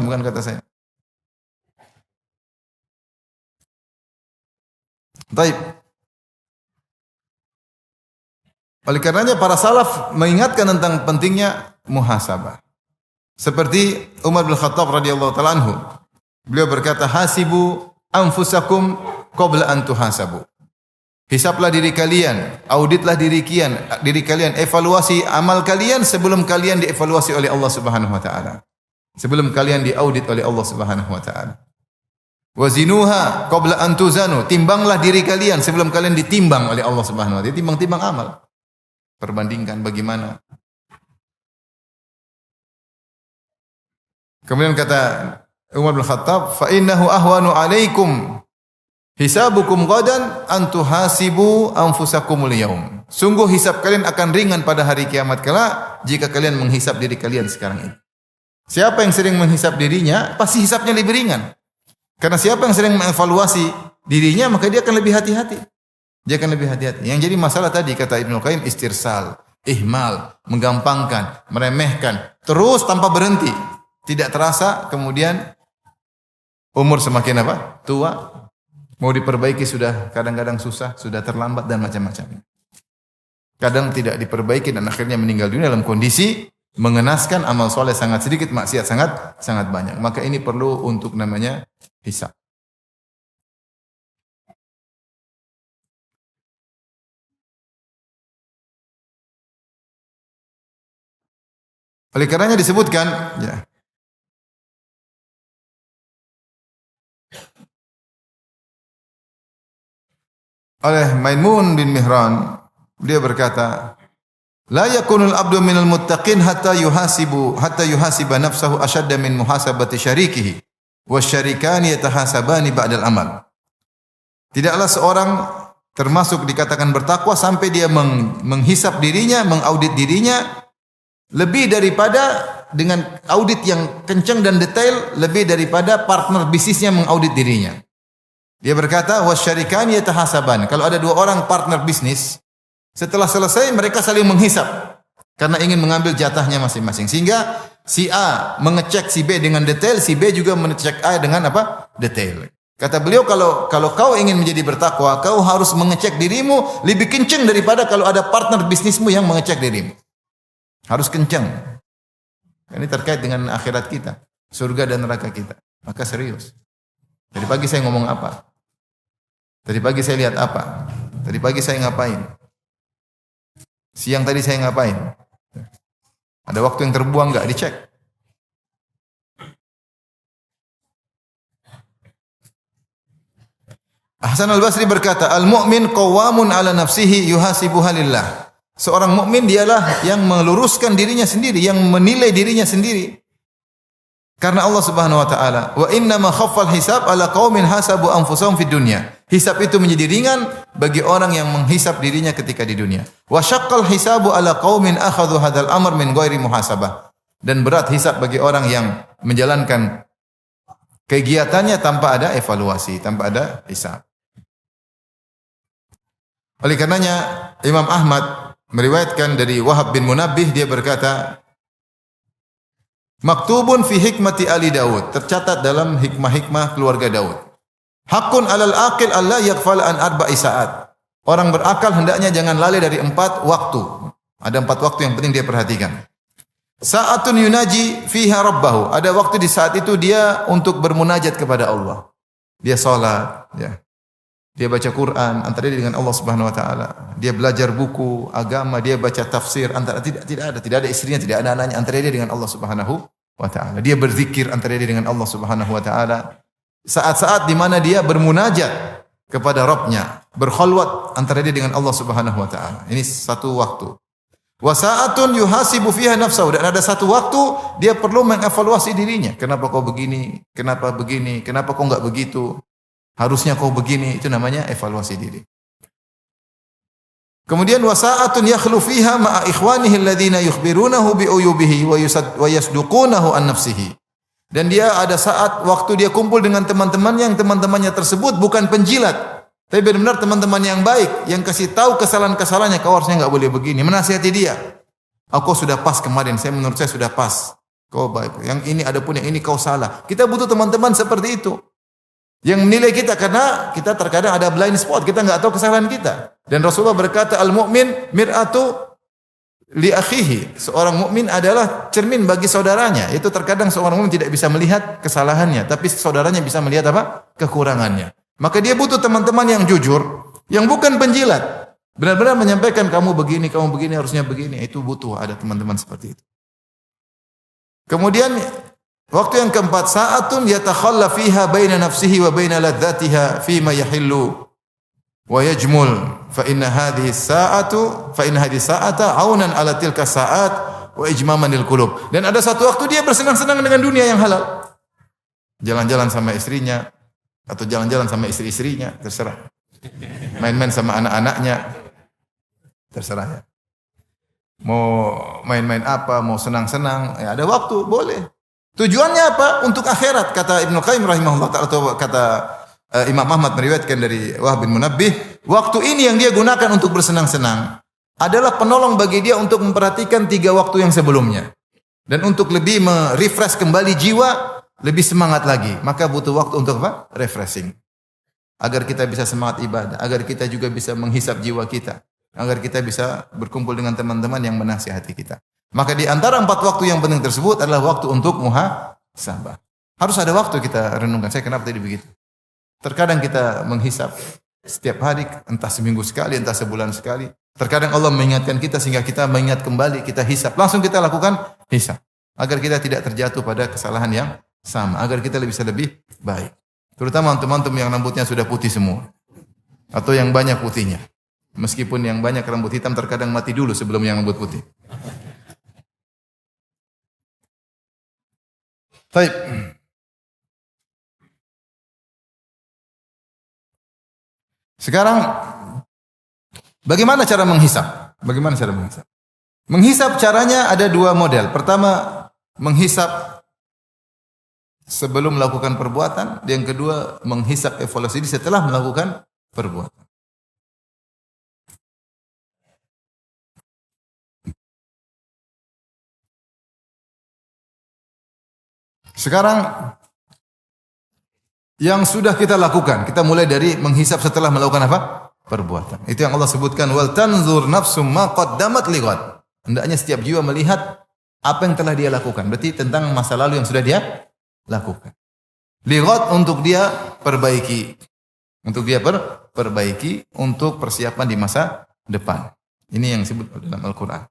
bukan kata saya. Baik. Oleh karenanya para salaf mengingatkan tentang pentingnya muhasabah. Seperti Umar bin Khattab radhiyallahu taala anhu. Beliau berkata, "Hasibu anfusakum qabla an tuhasabu." Hisablah diri kalian, auditlah diri kalian, evaluasi amal kalian sebelum kalian dievaluasi oleh Allah Subhanahu wa taala. Sebelum kalian diaudit oleh Allah Subhanahu wa taala. Wazinuha qabla an tuzanu, timbanglah diri kalian sebelum kalian ditimbang oleh Allah Subhanahu wa taala. Timbang-timbang amal. Perbandingkan bagaimana. Kemudian kata Umar bin Khattab, "Fa innahu ahwanu 'alaikum hisabukum ghadan an tuhasibu anfusakumul yaum." Sungguh hisab kalian akan ringan pada hari kiamat kelak jika kalian menghisab diri kalian sekarang ini. Siapa yang sering menghisab dirinya, pasti hisabnya lebih ringan. Karena siapa yang sering mengevaluasi dirinya, maka dia akan lebih hati-hati. Yang jadi masalah tadi kata Ibnu Qayyim, istirsal, ihmal, menggampangkan, meremehkan, terus tanpa berhenti. Tidak terasa kemudian umur semakin apa? Tua. Mau diperbaiki sudah kadang-kadang susah, sudah terlambat dan macam-macam. Kadang tidak diperbaiki dan akhirnya meninggal dunia dalam kondisi mengenaskan, amal soleh sangat sedikit, maksiat sangat banyak. Maka ini perlu untuk namanya hisab. Oleh karenanya disebutkan, ya, oleh Maimun bin Mihran, dia berkata, "La yakunul abdu minal muttaqin hatta yuhasiba nafsahu ashadda min muhasabati syarikihi, wasyarikani yatahasabani ba'dal amal." Tidaklah seorang termasuk dikatakan bertakwa sampai dia menghisap dirinya, mengaudit dirinya lebih daripada dengan audit yang kencang dan detail, lebih daripada partner bisnisnya mengaudit dirinya. Dia berkata, wasyarikani yatahasaban. Kalau ada dua orang partner bisnis, setelah selesai mereka saling menghisap karena ingin mengambil jatahnya masing-masing. Sehingga si A mengecek si B dengan detail, si B juga mengecek A dengan apa? Detail. Kata beliau, kalau kau ingin menjadi bertakwa, kau harus mengecek dirimu lebih kencang daripada kalau ada partner bisnismu yang mengecek dirimu. Harus kencang. Ini terkait dengan akhirat kita, surga dan neraka kita. Maka serius. Tadi pagi saya ngomong apa? Tadi pagi saya lihat apa? Tadi pagi saya ngapain? Siang tadi saya ngapain? Ada waktu yang terbuang enggak? Dicek. Hasan al-Basri berkata, "Al-mu'min qawwamun 'ala nafsihi yuhasibuha lillah." Seorang mukmin dialah yang meluruskan dirinya sendiri, yang menilai dirinya sendiri. Karena Allah Subhanahu wa taala, wa inna ma khaffal hisab ala qaumin hasabu anfusahum fid dunya. Hisab itu menjadi ringan bagi orang yang menghisab dirinya ketika di dunia. Wa syaqqal hisabu ala qaumin akhadhu hadzal amr min ghairi muhasabah. Dan berat hisab bagi orang yang menjalankan kegiatannya tanpa ada evaluasi, tanpa ada hisab. Oleh karenanya Imam Ahmad meriwayatkan dari Wahab bin Munabbih, dia berkata, maktubun fi hikmati Ali Daud, tercatat dalam hikmah-hikmah keluarga Daud. Hakun alal aqil alla yaghfal an arba'i saat. Orang berakal hendaknya jangan lalai dari 4 waktu. Ada 4 waktu yang penting dia perhatikan. Sa'atun yunaji fiha rabbahu. Ada waktu di saat itu dia untuk bermunajat kepada Allah. Dia salat, ya. Dia baca Quran antara dia dengan Allah Subhanahu wa taala. Dia belajar buku agama, dia baca tafsir antara tidak ada istrinya, tidak ada anaknya, antara dia dengan Allah Subhanahu wa taala. Dia berzikir antara dia dengan Allah Subhanahu wa taala. Saat-saat di mana dia bermunajat kepada Rabb-nya, berkhalwat antara dia dengan Allah Subhanahu wa taala. Ini satu waktu. Wa sa'atun yuhasibu fiha nafsahu, dan ada satu waktu dia perlu mengevaluasi dirinya. Kenapa kau begini? Kenapa begini? Kenapa kau enggak begitu? Harusnya kau begini, itu namanya evaluasi diri. Kemudian wasa'atun yakhlu fiha ma'a ikhwanihi alladhina yukhbirunahu bi uyubihi wa yasduqunahu an nafsihi. Dan dia ada saat waktu dia kumpul dengan teman-temannya, yang teman-temannya tersebut bukan penjilat, tapi benar-benar teman-teman yang baik, yang kasih tahu kesalahan-kesalahannya, kau harusnya enggak boleh begini, menasihati dia. Kau sudah pas kemarin, menurut saya sudah pas. Kau baik. Yang ini adapun yang ini kau salah. Kita butuh teman-teman seperti itu, yang menilai kita, karena kita terkadang ada blind spot, kita enggak tahu kesalahan kita. Dan Rasulullah berkata, al-mu'min mir'atu li akhihi. Seorang mukmin adalah cermin bagi saudaranya. Itu terkadang seorang mukmin tidak bisa melihat kesalahannya, tapi saudaranya bisa melihat apa? Kekurangannya. Maka dia butuh teman-teman yang jujur, yang bukan penjilat. Benar-benar menyampaikan kamu begini, harusnya begini. Itu butuh ada teman-teman seperti itu. Kemudian waktu yang keempat, sa'atun yatakhalla fiha baina nafsihi wa baina ladzatiha fima yahillu wa yajmul fa inna hadhihi sa'ata aunan ala tilka sa'at wa ijmamanil qulub. Dan ada satu waktu dia bersenang-senang dengan dunia yang halal. Jalan-jalan sama istrinya atau jalan-jalan sama istri-istrinya, terserah. Main-main sama anak-anaknya, terserah ya. Mau main-main apa, mau senang-senang, ya ada waktu, boleh. Tujuannya apa? Untuk akhirat, kata Ibnu Qayyim rahimahullah ta'ala, atau kata Imam Ahmad meriwayatkan dari Wahab bin Munabbih, waktu ini yang dia gunakan untuk bersenang-senang adalah penolong bagi dia untuk memperhatikan 3 waktu yang sebelumnya. Dan untuk lebih merefresh kembali jiwa, lebih semangat lagi. Maka butuh waktu untuk apa? Refreshing. Agar kita bisa semangat ibadah, agar kita juga bisa menghisap jiwa kita, agar kita bisa berkumpul dengan teman-teman yang menasihati kita. Maka di antara 4 waktu yang penting tersebut adalah waktu untuk muhasabah. Harus ada waktu kita renungkan. Saya kenapa tadi begitu? Terkadang kita menghisap setiap hari, entah seminggu sekali, entah sebulan sekali. Terkadang Allah mengingatkan kita sehingga kita mengingat kembali, kita hisap. Langsung kita lakukan hisap. Agar kita tidak terjatuh pada kesalahan yang sama. Agar kita bisa lebih baik. Terutama teman-teman yang rambutnya sudah putih semua. Atau yang banyak putihnya. Meskipun yang banyak rambut hitam terkadang mati dulu sebelum yang rambut putih. Baik. Sekarang bagaimana cara menghisap? Bagaimana cara menghisap? Menghisap caranya ada 2 model. Pertama, menghisap sebelum melakukan perbuatan, yang kedua menghisap evaluasi setelah melakukan perbuatan. Sekarang yang sudah kita lakukan, kita mulai dari menghisap setelah melakukan apa? Perbuatan. Itu yang Allah sebutkan, wal tanzur nafsum ma qaddamat lighad. Hendaknya setiap jiwa melihat apa yang telah dia lakukan. Berarti tentang masa lalu yang sudah dia lakukan. Lighad untuk dia perbaiki. Untuk dia perbaiki untuk persiapan di masa depan. Ini yang disebut dalam Al-Qur'an.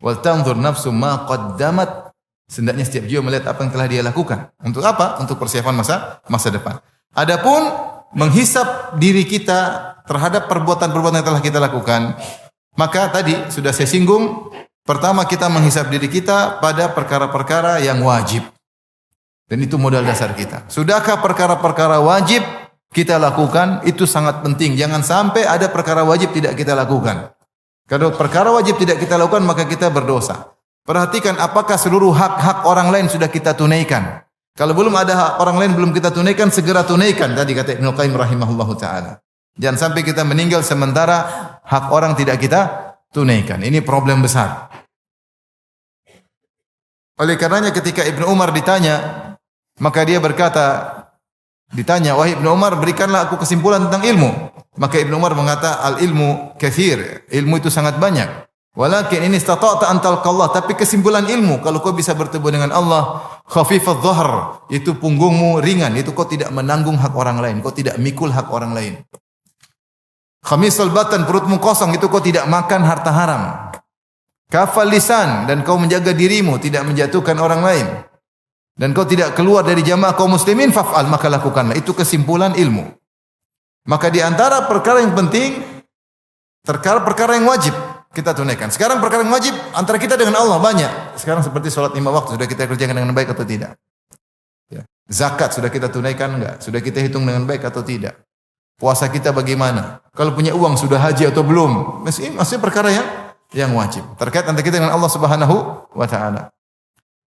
Wal tanzur nafsum ma qaddamat. Hendaknya setiap jiwa melihat apa yang telah dia lakukan. Untuk apa? Untuk persiapan masa depan. Adapun menghisap diri kita terhadap perbuatan-perbuatan yang telah kita lakukan, Maka tadi sudah saya singgung, pertama kita menghisap diri kita pada perkara-perkara yang wajib. Dan itu modal dasar kita. Sudahkah perkara-perkara wajib kita lakukan? Itu sangat penting. Jangan sampai ada perkara wajib tidak kita lakukan. Kalau perkara wajib tidak kita lakukan, maka kita berdosa. Perhatikan apakah seluruh hak-hak orang lain sudah kita tunaikan. Kalau belum ada hak orang lain belum kita tunaikan, segera tunaikan. Tadi kata Ibnu Qayyim rahimahullahu ta'ala. Jangan sampai kita meninggal sementara hak orang tidak kita tunaikan. Ini problem besar. Oleh karenanya ketika Ibnu Umar ditanya, maka dia ditanya, wahai Ibnu Umar, berikanlah aku kesimpulan tentang ilmu. Maka Ibnu Umar mengata, al-ilmu kathir. Ilmu itu sangat banyak. Walakin ini istata'ta an talqallah. Tapi kesimpulan ilmu, kalau kau bisa bertemu dengan Allah, khafifadh dhahr, itu punggungmu ringan. Itu kau tidak menanggung hak orang lain. Kau tidak mikul hak orang lain. Khamisal batan, perutmu kosong, itu kau tidak makan harta haram. Kafal lisan, dan kau menjaga dirimu, tidak menjatuhkan orang lain. Dan kau tidak keluar dari jamaah kaum muslimin, faf'al, maka lakukanlah. Itu kesimpulan ilmu. Maka di antara perkara yang penting, perkara yang wajib kita tunaikan. Sekarang perkara yang wajib antara kita dengan Allah banyak. Sekarang seperti sholat 5 waktu, sudah kita kerjakan dengan baik atau tidak? Ya. Zakat sudah kita tunaikan enggak? Sudah kita hitung dengan baik atau tidak? Puasa kita bagaimana? Kalau punya uang sudah haji atau belum? Masih perkara yang wajib. Terkait antara kita dengan Allah Subhanahu wa taala.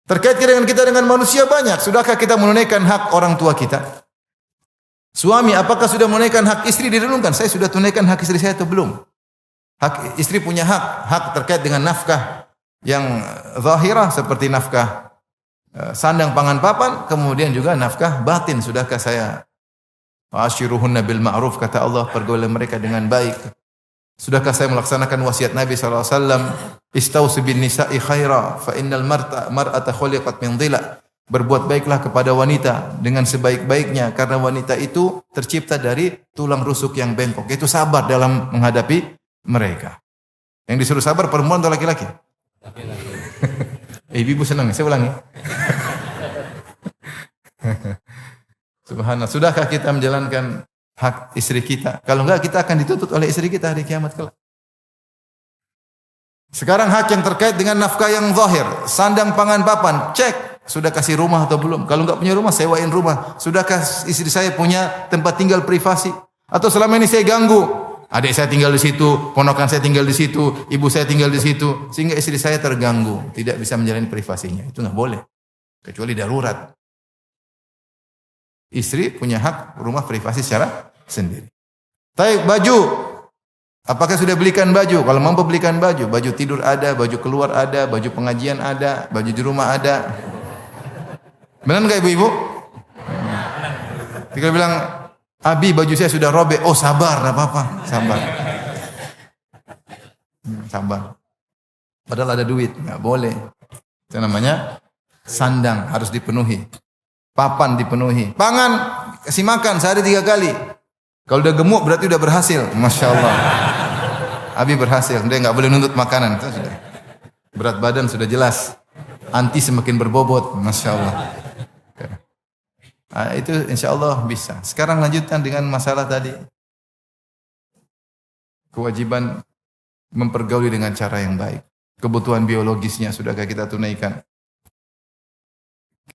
Terkait dengan kita dengan manusia banyak. Sudahkah kita menunaikan hak orang tua kita? Suami, apakah sudah menunaikan hak istri direnungkan? Saya sudah tunaikan hak istri saya atau belum? Hak istri punya hak terkait dengan nafkah yang zahirah seperti nafkah sandang pangan papan, kemudian juga nafkah batin. Sudahkah saya ashiruhunna bil ma'ruf, kata Allah, pergaulan mereka dengan baik. Sudahkah saya melaksanakan wasiat Nabi SAW? Istausi bin nisa'i khaira, fa innal mar'ata khuliqat min dhila. Berbuat baiklah kepada wanita dengan sebaik-baiknya, karena wanita itu tercipta dari tulang rusuk yang bengkok. Itu sabar dalam menghadapi mereka. Yang disuruh sabar perempuan atau laki-laki? Laki-laki. Ibu senang nih, saya ulangi. Subhanallah. Sudahkah kita menjalankan hak istri kita? Kalau enggak, kita akan dituntut oleh istri kita hari kiamat kelak. Sekarang hak yang terkait dengan nafkah yang zahir, sandang pangan papan, cek. Sudah kasih rumah atau belum? Kalau enggak punya rumah, sewain rumah. Sudahkah istri saya punya tempat tinggal privasi? Atau selama ini saya ganggu? Adik saya tinggal di situ, ponakan saya tinggal di situ, ibu saya tinggal di situ, sehingga istri saya terganggu, tidak bisa menjalani privasinya. Itu enggak boleh. Kecuali darurat. Istri punya hak rumah privasi secara sendiri. Taib baju. Apakah sudah belikan baju? Kalau mampu belikan baju. Baju tidur ada, baju keluar ada, baju pengajian ada, baju di rumah ada. Benar enggak ibu-ibu? Tinggal bilang, Abi baju saya sudah robek. Oh sabar, enggak apa-apa. Sabar. Sabar. Padahal ada duit. Enggak boleh. Itu namanya sandang, harus dipenuhi. Papan dipenuhi. Pangan, kasih makan sehari 3 kali. Kalau udah gemuk berarti udah berhasil. Masya Allah. Abi berhasil. Dia nggak boleh nuntut makanan. Itu sudah. Berat badan sudah jelas. Anti semakin berbobot. Masya Allah. Nah, itu insya Allah bisa. Sekarang lanjutkan dengan masalah tadi. Kewajiban mempergauli dengan cara yang baik. Kebutuhan biologisnya sudahkah kita tunaikan?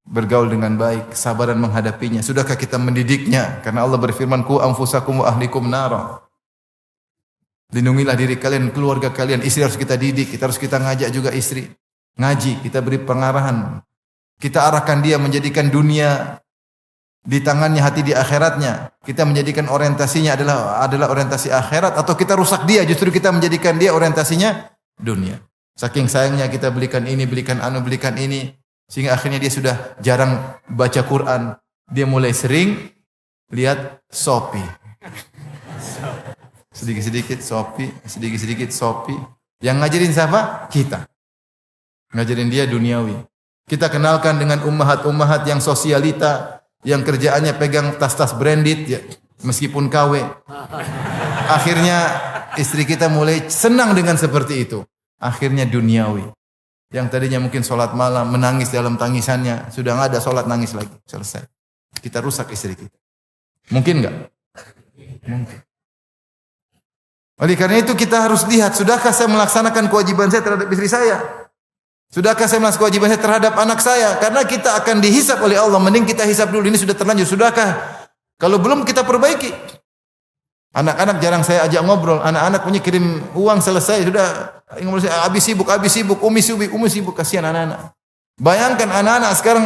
Bergaul dengan baik, sabaran menghadapinya. Sudahkah kita mendidiknya? Karena Allah berfirman, "Qu anfusakum wa ahlikum nara." Lindungilah diri kalian, keluarga kalian. Istri harus kita didik, kita ngajak juga istri. Ngaji, kita beri pengarahan. Kita arahkan dia menjadikan dunia di tangannya, hati di akhiratnya. Kita menjadikan orientasinya adalah orientasi akhirat, atau kita rusak dia, justru kita menjadikan dia orientasinya dunia. Saking sayangnya kita belikan ini, belikan ini. Sehingga akhirnya dia sudah jarang baca Quran. Dia mulai sering lihat Shopee. Sedikit-sedikit Shopee. Yang ngajarin siapa? Kita. Ngajarin dia duniawi. Kita kenalkan dengan ummahat-ummahat yang sosialita, yang kerjaannya pegang tas-tas branded, ya, meskipun KW. Akhirnya istri kita mulai senang dengan seperti itu. Akhirnya duniawi. Yang tadinya mungkin sholat malam, menangis dalam tangisannya, sudah nggak ada sholat nangis lagi. Selesai. Kita rusak istri kita. Mungkin nggak? Mungkin. Oleh karena itu kita harus lihat, sudahkah saya melaksanakan kewajiban saya terhadap istri saya? Sudahkah saya melaksanakan kewajiban saya terhadap anak saya? Karena kita akan dihisap oleh Allah. Mending kita hisap dulu, ini sudah terlanjur. Sudahkah? Kalau belum kita perbaiki. Anak-anak jarang saya ajak ngobrol. Anak-anak punya kirim uang selesai. Sudah habis sibuk. Umi sibuk. Kasihan anak-anak. Bayangkan anak-anak sekarang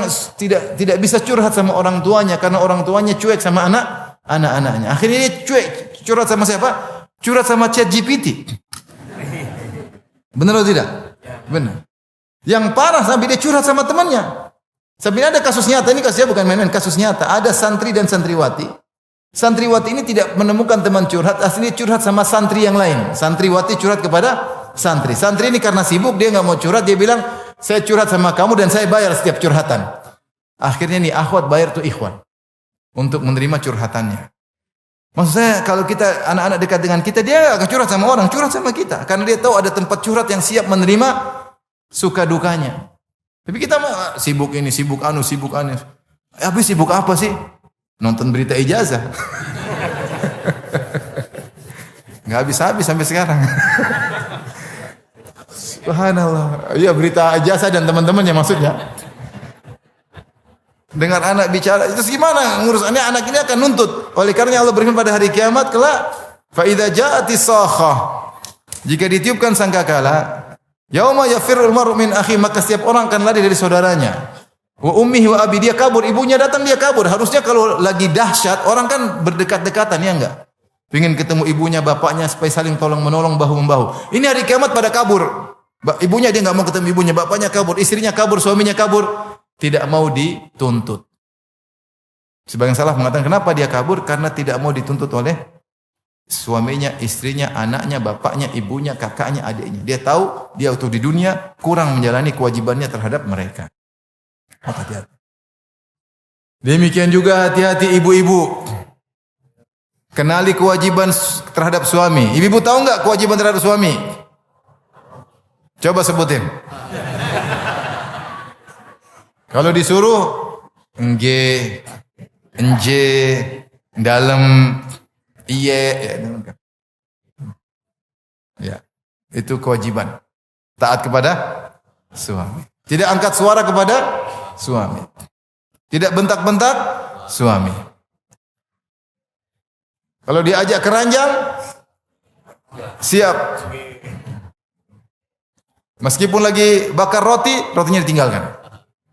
tidak bisa curhat sama orang tuanya. Karena orang tuanya cuek sama anak-anaknya. Akhirnya dia cuek. Curhat sama siapa? Curhat sama ChatGPT. Benar atau tidak? Benar. Yang parah sampai dia curhat sama temannya. Sampai ada kasus nyata, ini kasusnya bukan main-main, kasus nyata. Ada santri dan santriwati. Santriwati ini tidak menemukan teman curhat, aslinya curhat sama santri yang lain. Santriwati curhat kepada santri. Santri ini karena sibuk, dia nggak mau curhat, dia bilang, saya curhat sama kamu dan saya bayar setiap curhatan. Akhirnya nih akhwat bayar tuh ikhwan untuk menerima curhatannya. Maksud saya kalau kita anak-anak dekat dengan kita, dia nggak curhat sama orang, curhat sama kita. Karena dia tahu ada tempat curhat yang siap menerima suka dukanya. Tapi kita sibuk ini, sibuk anu. Habis sibuk apa sih? Nonton berita ijazah. Nggak habis-habis sampai sekarang. Subhanallah. Iya, berita ijazah dan teman-temannya maksudnya. Dengar anak bicara, itu gimana ngurusannya? Anak ini akan nuntut. Oleh karena Allah berfirman pada hari kiamat kelak, fa idza ja'atis sakhah. Jika ditiupkan sangkakala, yauma yafirrul mar'u min akhi, maka setiap orang akan lari dari saudaranya. Wa ummihi wa abi, dia kabur, ibunya datang dia kabur. Harusnya kalau lagi dahsyat orang kan berdekat-dekatan, ya enggak? Pengen ketemu ibunya, bapaknya supaya saling tolong menolong, bahu membahu. Ini hari kiamat pada kabur. Ibunya dia enggak mau ketemu ibunya, bapaknya kabur, istrinya kabur, suaminya kabur, tidak mau dituntut. Sebagian salah mengatakan kenapa dia kabur? Karena tidak mau dituntut oleh suaminya, istrinya, anaknya, bapaknya, ibunya, kakaknya, adiknya. Dia tahu dia waktu di dunia kurang menjalani kewajibannya terhadap mereka. Hati-hati. Demikian juga hati-hati ibu-ibu. Kenali kewajiban terhadap suami. Ibu-ibu tahu enggak kewajiban terhadap suami? Coba sebutin. Kalau disuruh nge, dalam, iya, ya, itu kewajiban. Taat kepada suami. Tidak angkat suara kepada suami. Tidak bentak-bentak suami. Kalau diajak keranjang, siap. Meskipun lagi bakar roti, rotinya ditinggalkan.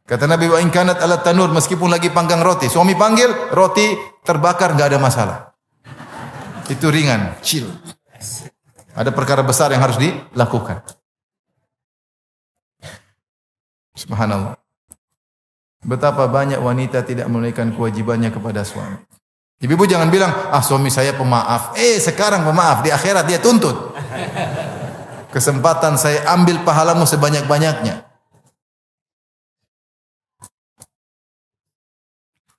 Kata Nabi, wa in kanat ala tanur, meskipun lagi panggang roti, suami panggil, roti terbakar, enggak ada masalah. Itu ringan, chill. Ada perkara besar yang harus dilakukan. Subhanallah. Betapa banyak wanita tidak menunaikan kewajibannya kepada suami. Ibu-ibu jangan bilang, suami saya pemaaf. Sekarang pemaaf, di akhirat dia tuntut. Kesempatan saya ambil pahalamu sebanyak-banyaknya.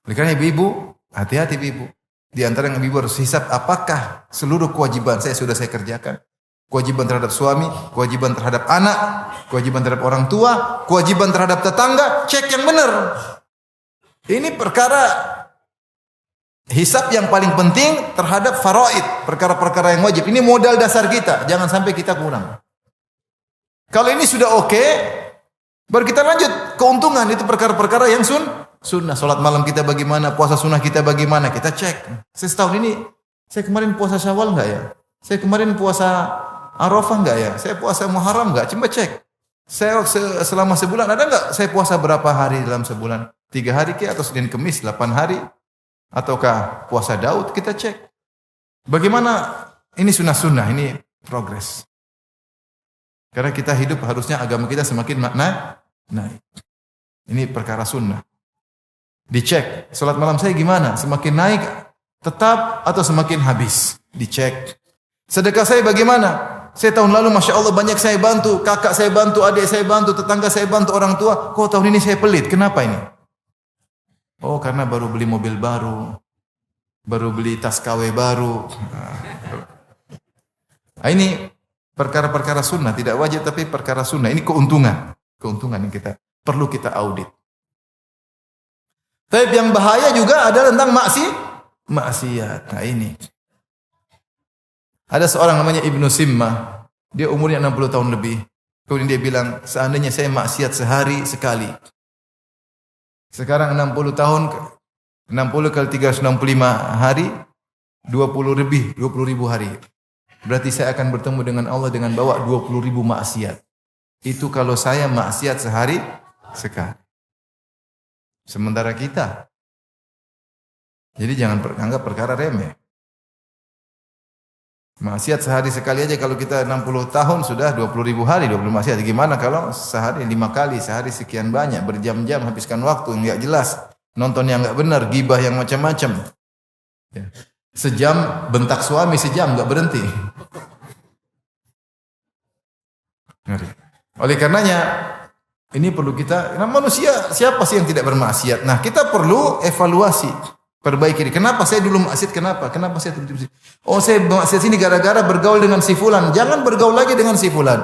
Oleh karena ibu-ibu, hati-hati ibu. Di antara yang ibu harus hisap, apakah seluruh kewajiban saya sudah saya kerjakan? Kewajiban terhadap suami, kewajiban terhadap anak, kewajiban terhadap orang tua, kewajiban terhadap tetangga, cek yang benar. Ini perkara hisap yang paling penting terhadap faraid, perkara-perkara yang wajib. Ini modal dasar kita, jangan sampai kita kurang. Kalau ini sudah oke, baru kita lanjut keuntungan, itu perkara-perkara yang sunnah. Salat malam kita bagaimana, puasa sunnah kita bagaimana, kita cek. Saya setahun ini, saya kemarin puasa Syawal enggak ya? Saya kemarin puasa Arafah enggak ya? Saya puasa Muharram enggak? Coba cek. Saya selama sebulan ada enggak? Saya puasa berapa hari dalam sebulan? 3 hari ke atau Senin Kemis 8 hari? Ataukah puasa Daud? Kita cek. Bagaimana ini sunnah-sunnah, ini progres. Karena kita hidup harusnya agama kita semakin naik. Ini perkara sunnah. Dicek, salat malam saya gimana? Semakin naik tetap atau semakin habis? Dicek. Sedekah saya bagaimana? Saya tahun lalu Masya Allah banyak saya bantu, kakak saya bantu, adik saya bantu, tetangga saya bantu, orang tua. Kok tahun ini saya pelit? Kenapa ini? Oh, karena baru beli mobil baru, baru beli tas KW baru. Nah, ini perkara-perkara sunnah, tidak wajib tapi perkara sunnah. Ini keuntungan yang kita perlu kita audit. Tapi yang bahaya juga adalah tentang maksiat. Nah ini. Ada seorang namanya Ibnu Simmah. Dia umurnya 60 tahun lebih. Kemudian dia bilang, seandainya saya maksiat sehari sekali. Sekarang 60 tahun, 60 kali 365 hari, 20 ribu hari. Berarti saya akan bertemu dengan Allah dengan bawa 20 ribu maksiat. Itu kalau saya maksiat sehari sekali. Sementara kita. Jadi jangan anggap perkara remeh. Maksiat sehari sekali aja kalau kita 60 tahun sudah 20 ribu hari, 20 maksiat. Gimana kalau sehari 5 kali, sehari sekian banyak, berjam-jam habiskan waktu enggak jelas, nonton yang enggak benar, gibah yang macam-macam. Ya. Sejam bentak suami, sejam enggak berhenti. Oleh karenanya ini perlu kita, manusia siapa sih yang tidak bermaksiat? Nah, kita perlu evaluasi. Perbaiki. Kenapa saya dulu maksiat? Kenapa saya dulu? Oh, saya maksiat sini gara-gara bergaul dengan si fulan. Jangan bergaul lagi dengan si fulan.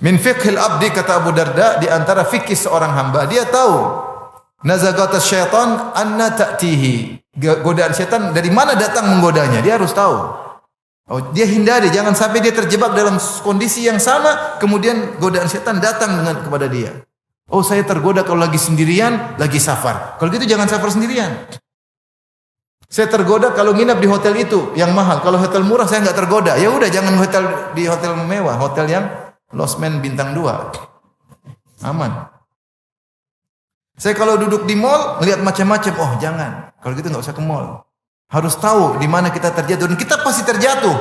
Min fiqhil abdi, kata Abu Darda, di antara fikih seorang hamba, dia tahu nazagatas syaitan anna ta'tihi. Godaan syaitan dari mana datang menggodanya? Dia harus tahu. Oh, dia hindari, jangan sampai dia terjebak dalam kondisi yang sama, kemudian godaan syaitan datang kepada dia. Oh, saya tergoda kalau lagi sendirian, lagi safar. Kalau gitu jangan safar sendirian. Saya tergoda kalau nginap di hotel itu yang mahal. Kalau hotel murah saya enggak tergoda. Ya udah, jangan di hotel mewah, hotel yang losmen bintang 2. Aman. Saya kalau duduk di mall melihat macam-macam, oh jangan. Kalau gitu enggak usah ke mall. Harus tahu di mana kita terjatuh, dan kita pasti terjatuh.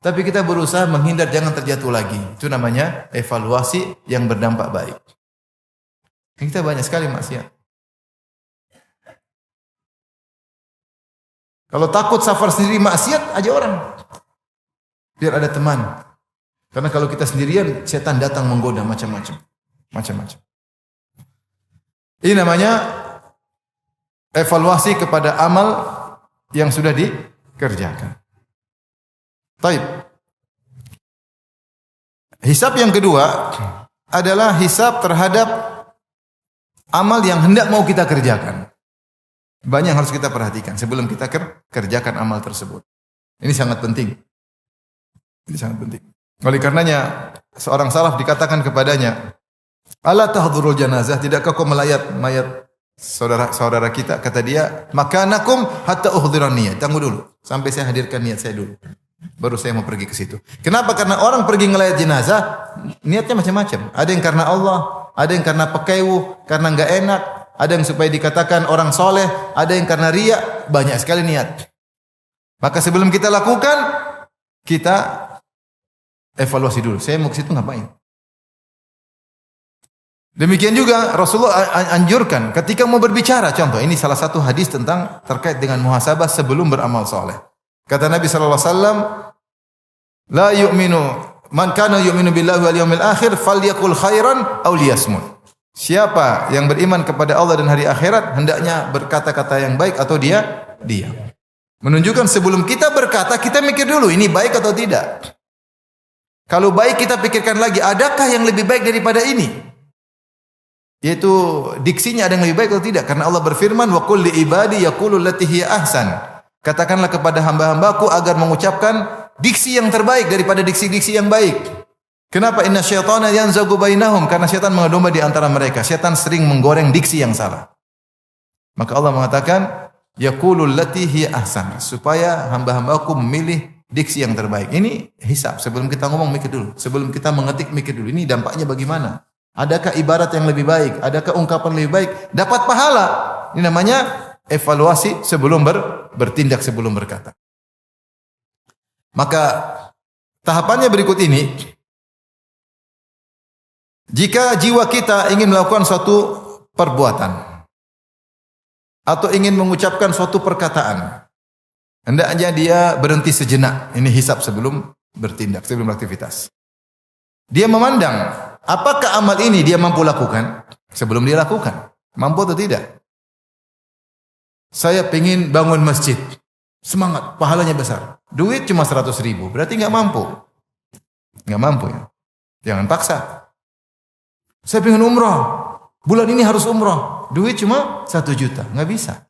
Tapi kita berusaha menghindar jangan terjatuh lagi. Itu namanya evaluasi yang berdampak baik. Kita banyak sekali maksiat. Kalau takut safar sendiri maksiat, aja orang. Biar ada teman. Karena kalau kita sendirian, setan datang menggoda macam-macam. Macam-macam. Ini namanya evaluasi kepada amal yang sudah dikerjakan. Baik. Hisab yang kedua adalah hisab terhadap amal yang hendak mau kita kerjakan. Banyak yang harus kita perhatikan sebelum kita kerjakan amal tersebut. Ini sangat penting. Ini sangat penting. Oleh karenanya seorang salaf dikatakan kepadanya, "Ala tahdhurul janazah? Tidakkah kau melayat mayat saudara kita?" Kata dia, "Makanakum hatta uhdhiran niyat." Tunggu dulu sampai saya hadirkan niat saya dulu. Baru saya mau pergi ke situ. Kenapa? Karena orang pergi ngelayat jenazah niatnya macam-macam. Ada yang karena Allah, ada yang karena pekewu, karena enggak enak, ada yang supaya dikatakan orang soleh, ada yang karena riya, banyak sekali niat. Maka sebelum kita lakukan, kita evaluasi dulu. Saya mau ke situ ngapain? Demikian juga Rasulullah anjurkan ketika mau berbicara. Contoh, ini salah satu hadis tentang terkait dengan muhasabah sebelum beramal soleh. Kata Nabi SAW, la yu'minu man kana yu'minu billahi wal yawmil akhir falyakul khairan aw liyasmut. Siapa yang beriman kepada Allah dan hari akhirat hendaknya berkata-kata yang baik atau dia diam. Menunjukkan sebelum kita berkata kita mikir dulu ini baik atau tidak. Kalau baik kita pikirkan lagi adakah yang lebih baik daripada ini? Yaitu diksinya ada yang lebih baik atau tidak? Karena Allah berfirman wa qul li ibadi yaqulu allati hiya ahsan. Katakanlah kepada hamba-hambaku agar mengucapkan diksi yang terbaik daripada diksi-diksi yang baik. Kenapa? Inna syaitana yanzagu bainahum, karena syaitan mengedomba di antara mereka. Syaitan sering menggoreng diksi yang salah. Maka Allah mengatakan yaqulul lati hiya ahsan, supaya hamba-hambaku memilih diksi yang terbaik. Ini hisab. Sebelum kita ngomong mikir dulu. Sebelum kita mengetik mikir dulu. Ini dampaknya bagaimana? Adakah ibarat yang lebih baik? Adakah ungkapan lebih baik? Dapat pahala. Ini namanya evaluasi sebelum bertindak, sebelum berkata. Maka tahapannya berikut ini. Jika jiwa kita ingin melakukan suatu perbuatan atau ingin mengucapkan suatu perkataan, hendaknya dia berhenti sejenak. Ini hisab sebelum bertindak, sebelum beraktivitas. Dia memandang apakah amal ini dia mampu lakukan sebelum dia lakukan. Mampu atau tidak? Saya pengen bangun masjid. Semangat, pahalanya besar. Duit cuma 100 ribu, berarti nggak mampu. Nggak mampu ya. Jangan paksa. Saya pengen umrah. Bulan ini harus umrah. Duit cuma 1 juta, nggak bisa.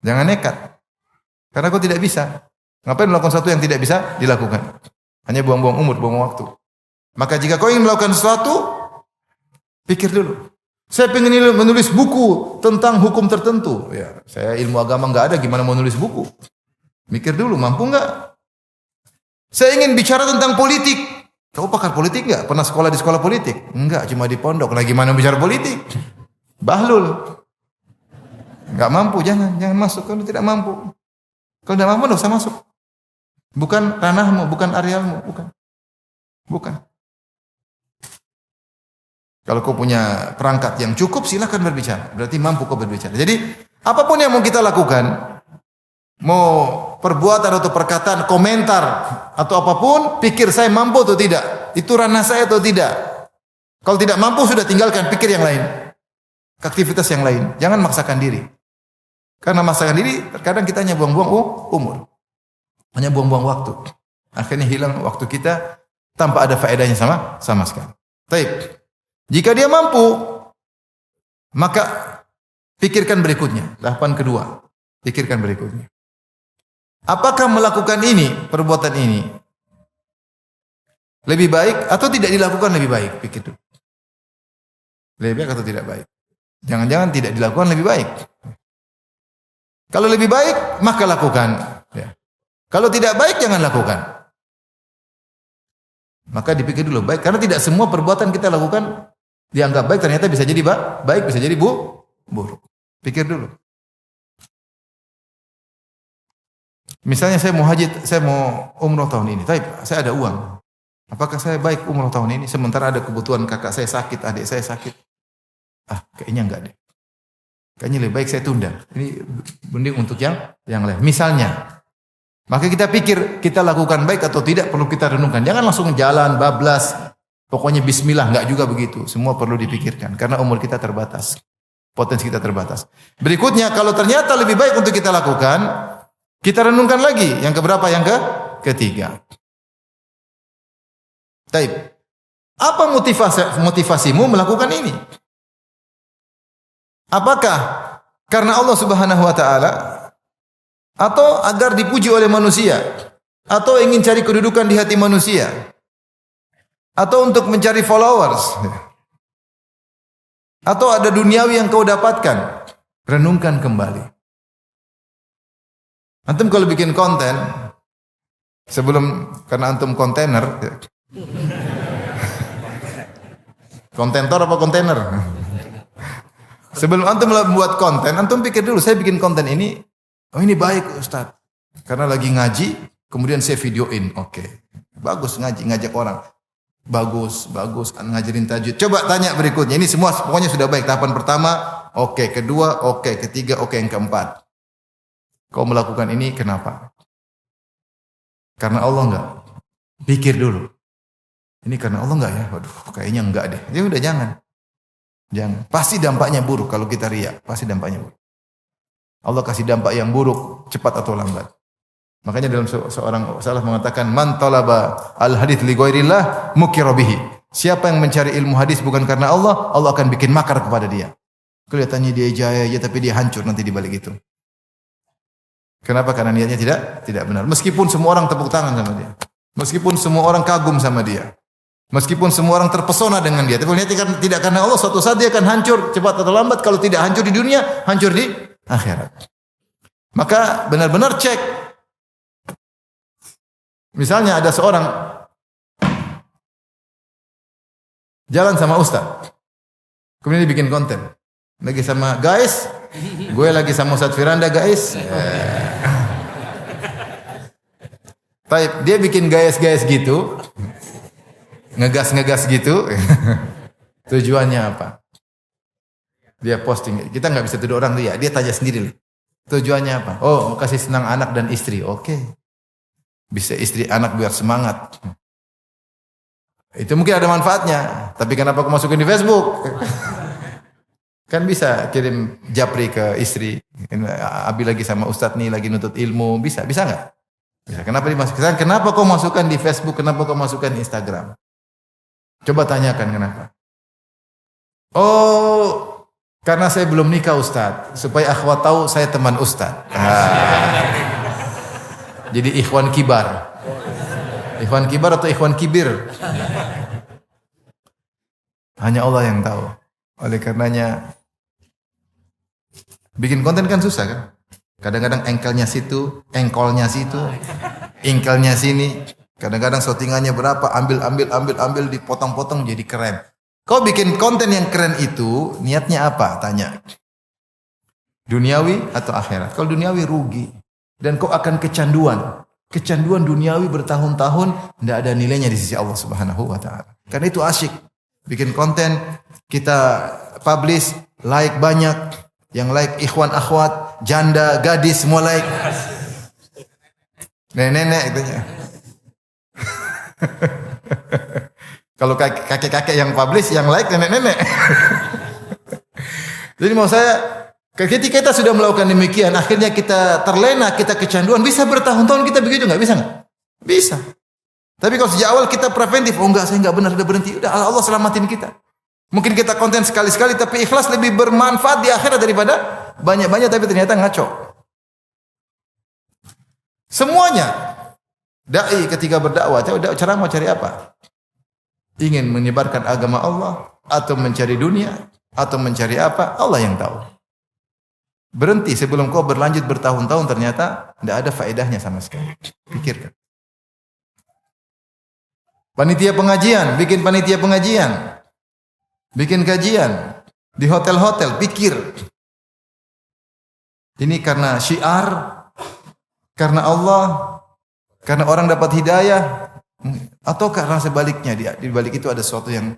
Jangan nekat. Karena kau tidak bisa. Ngapain melakukan sesuatu yang tidak bisa dilakukan? Hanya buang-buang umur, buang waktu. Maka jika kau ingin melakukan sesuatu, pikir dulu. Saya ingin menulis buku tentang hukum tertentu. Ya, saya ilmu agama nggak ada, gimana mau nulis buku? Mikir dulu, mampu nggak? Saya ingin bicara tentang politik. Kau pakar politik nggak? Pernah sekolah di sekolah politik? Enggak, cuma di pondok. Lagi mana bicara politik? Bahlul. Nggak mampu, jangan masuk kalau tidak mampu. Kalau tidak mampu, nggak usah masuk. Bukan ranahmu, bukan arealmu, bukan. Kalau kau punya perangkat yang cukup, silakan berbicara. Berarti mampu kau berbicara. Jadi, apapun yang mau kita lakukan, mau perbuatan atau perkataan, komentar atau apapun, pikir saya mampu atau tidak. Itu ranah saya atau tidak. Kalau tidak mampu, sudah tinggalkan, pikir yang lain. Aktivitas yang lain. Jangan maksakan diri. Karena maksakan diri, terkadang kita hanya buang-buang umur. Hanya buang-buang waktu. Akhirnya hilang waktu kita tanpa ada faedahnya sama sekali. Baik. Jika dia mampu, maka pikirkan berikutnya. Tahapan kedua, pikirkan berikutnya. Apakah melakukan ini, perbuatan ini, lebih baik atau tidak dilakukan lebih baik? Pikir dulu. Lebih baik atau tidak baik? Jangan-jangan tidak dilakukan lebih baik. Kalau lebih baik, maka lakukan. Ya. Kalau tidak baik, jangan lakukan. Maka dipikir dulu baik, karena tidak semua perbuatan kita lakukan dianggap baik, ternyata bisa jadi baik, bisa jadi buruk. Pikir dulu. Misalnya saya mau haji, saya mau umroh tahun ini, tapi saya ada uang. Apakah saya baik umroh tahun ini? Sementara ada kebutuhan kakak saya sakit, adik saya sakit. Kayaknya enggak deh. Kayaknya lebih baik saya tunda. Ini mending untuk yang lain. Misalnya, maka kita pikir kita lakukan baik atau tidak perlu kita renungkan. Jangan langsung jalan bablas. Pokoknya bismillah, enggak juga begitu. Semua perlu dipikirkan karena umur kita terbatas. Potensi kita terbatas. Berikutnya, kalau ternyata lebih baik untuk kita lakukan, kita renungkan lagi. Yang keberapa? Yang ketiga. Taib. Apa motivasimu melakukan ini? Apakah karena Allah Subhanahu wa taala atau agar dipuji oleh manusia atau ingin cari kedudukan di hati manusia? Atau untuk mencari followers, atau ada duniawi yang kau dapatkan, renungkan kembali. Antum kalau bikin konten, karena antum kontainer, kontentor apa kontainer? Sebelum antum membuat konten, antum pikir dulu, saya bikin konten ini, ini baik Ustaz, karena lagi ngaji, kemudian saya videoin, oke, bagus ngajak orang. Bagus, ngajarin tajwid. Coba tanya berikutnya. Ini semua pokoknya sudah baik. Tahapan pertama, oke. Kedua, oke. Ketiga, oke. Yang keempat. Kau melakukan ini kenapa? Karena Allah enggak? Pikir dulu. Ini karena Allah enggak ya? Waduh, kayaknya enggak deh. Ya udah jangan. Pasti dampaknya buruk kalau kita riya. Pasti dampaknya buruk. Allah kasih dampak yang buruk, cepat atau lambat. Makanya dalam seorang salaf mengatakan man talaba al hadits li ghairillah mukira bihi. Siapa yang mencari ilmu hadis bukan karena Allah, Allah akan bikin makar kepada dia. Kelihatannya dia jaya ya, tapi dia hancur nanti di balik itu. Kenapa? Karena niatnya tidak benar. Meskipun semua orang tepuk tangan sama dia. Meskipun semua orang kagum sama dia. Meskipun semua orang terpesona dengan dia, tapi niatnya tidak karena Allah, suatu saat dia akan hancur cepat atau lambat. Kalau tidak hancur di dunia, hancur di akhirat. Maka benar-benar cek. Misalnya ada seorang jalan sama Ustaz, kemudian dia bikin konten. Lagi sama guys, gue lagi sama Ustaz Firanda guys. Baik, dia bikin gayas-gayas gitu, ngegas gitu. Tujuannya apa? Dia posting. Kita nggak bisa tuduh orang tuh ya. Dia tanya sendiri. Tujuannya apa? Oh, mau kasih senang anak dan istri. Oke. Bisa istri anak biar semangat. Itu mungkin ada manfaatnya. Tapi kenapa aku masukin di Facebook? Kan bisa kirim japri ke istri. Abi lagi sama Ustadz nih, lagi nuntut ilmu. Bisa nggak? Bisa. Kenapa dimasukkan? Kenapa kau masukkan di Facebook? Kenapa kau masukkan di Instagram? Coba tanyakan kenapa. Oh, karena saya belum nikah Ustadz. Supaya akhwat tahu saya teman Ustadz. Jadi ikhwan kibar. Ikhwan kibar atau ikhwan kibir? Hanya Allah yang tahu. Oleh karenanya bikin konten kan susah kan? Kadang-kadang engkelnya situ, engkolnya situ, ingkelnya sini. Kadang-kadang shootingannya berapa, ambil, dipotong-potong jadi keren. Kau bikin konten yang keren itu, niatnya apa? Tanya. Duniawi atau akhirat? Kalau duniawi rugi. Dan kau akan kecanduan. Kecanduan duniawi bertahun-tahun, tidak ada nilainya di sisi Allah Subhanahu wa Ta'ala. Karena itu asyik. Bikin konten, kita publish, like banyak. Yang like ikhwan akhwat, janda, gadis, semua like. Nenek-nenek itunya. Kalau kakek-kakek yang publish, yang like nenek-nenek. Jadi mau saya, ketika kita sudah melakukan demikian, akhirnya kita terlena, kita kecanduan, bisa bertahun-tahun kita begitu, nggak bisa nggak? Bisa. Tapi kalau sejak awal kita preventif, oh enggak, saya nggak benar, udah berhenti, udah Allah selamatin kita. Mungkin kita konten sekali-sekali, tapi ikhlas lebih bermanfaat di akhirat daripada banyak-banyak, tapi ternyata ngaco. Semuanya. Da'i ketika berdakwah, cara mau cari apa? Ingin menyebarkan agama Allah, atau mencari dunia, atau mencari apa? Allah yang tahu. Berhenti sebelum kau berlanjut bertahun-tahun, ternyata tidak ada faedahnya sama sekali. Pikirkan. Panitia pengajian, bikin panitia pengajian. Bikin kajian di hotel-hotel, pikir. Ini karena syiar, karena Allah, karena orang dapat hidayah, atau karena sebaliknya, di balik itu ada sesuatu yang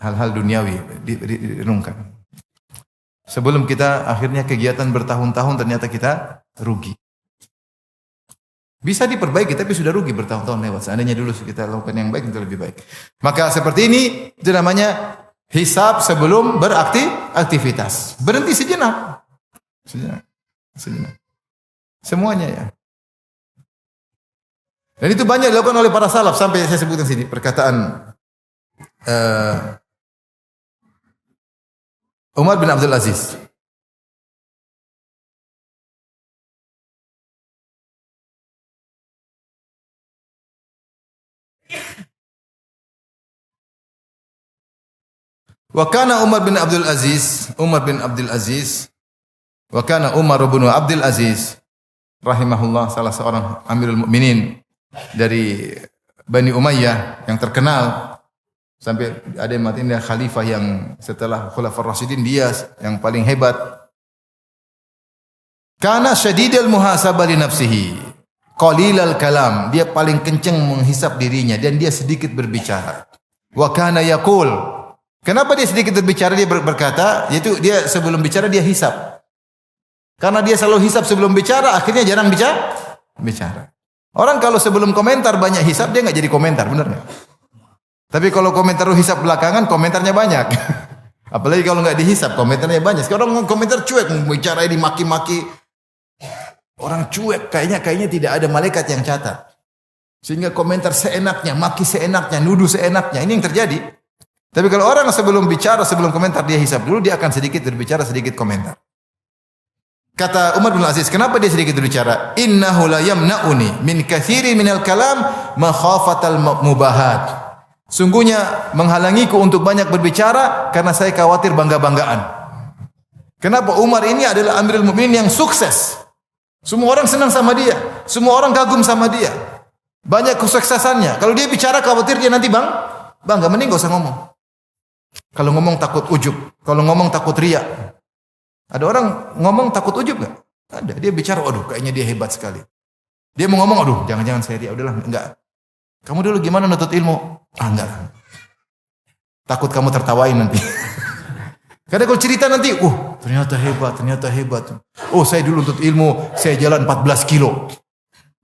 hal-hal duniawi direnungkan. Sebelum kita akhirnya kegiatan bertahun-tahun ternyata kita rugi. Bisa diperbaiki tapi sudah rugi bertahun-tahun lewat. Seandainya dulu kita lakukan yang baik itu lebih baik. Maka seperti ini itu namanya hisab sebelum beraktivitas. Berhenti sejenak. Sejenak. Semuanya ya. Dan itu banyak dilakukan oleh para salaf sampai saya sebutkan sini perkataan Umar bin Abdul Aziz. Wa kana Umar bin Abdul Aziz rahimahullah, salah seorang Amirul Mukminin dari Bani Umayyah yang terkenal sampai ada yang mati, dia khalifah yang setelah Khulafaur Rasyidin, dia yang paling hebat. Kana syadidul muhasabah li nafsihi, qalilal kalam, dia paling kencang menghisap dirinya dan dia sedikit berbicara. Wa kana yaqul, kenapa dia sedikit berbicara? Dia berkata, yaitu dia sebelum bicara dia hisap. Karena dia selalu hisap sebelum bicara, akhirnya jarang bicara. Orang kalau sebelum komentar banyak hisap, dia nggak jadi komentar, benar nggak? Tapi kalau komentar hisap belakangan, komentarnya banyak. Apalagi kalau nggak dihisap, komentarnya banyak. Sekarang orang komentar cuek, bicara dimaki-maki. Orang cuek, kayaknya tidak ada malaikat yang catat. Sehingga komentar seenaknya, maki seenaknya, nuduh seenaknya. Ini yang terjadi. Tapi kalau orang sebelum bicara, sebelum komentar dia hisap dulu, dia akan sedikit berbicara, sedikit komentar. Kata Umar bin Aziz, kenapa dia sedikit berbicara? Innahu la yamna'uni min katsiri minal kalam makhafatal mubahat. Sungguhnya menghalangiku untuk banyak berbicara karena saya khawatir bangga-banggaan. Kenapa? Umar ini adalah Amirul Mukminin yang sukses. Semua orang senang sama dia, semua orang kagum sama dia. Banyak kesuksesannya. Kalau dia bicara khawatir dia nanti bangga, mending enggak usah ngomong. Kalau ngomong takut ujub, kalau ngomong takut riya. Ada orang ngomong takut ujub enggak? Ada. Dia bicara, aduh kayaknya dia hebat sekali. Dia mau ngomong, aduh jangan-jangan saya riya. Udahlah, enggak. Kamu dulu gimana nutut ilmu? Enggak. Takut kamu tertawain nanti. Kadang kalau cerita nanti, ternyata hebat. Oh, saya dulu nutut ilmu, saya jalan 14 kilo.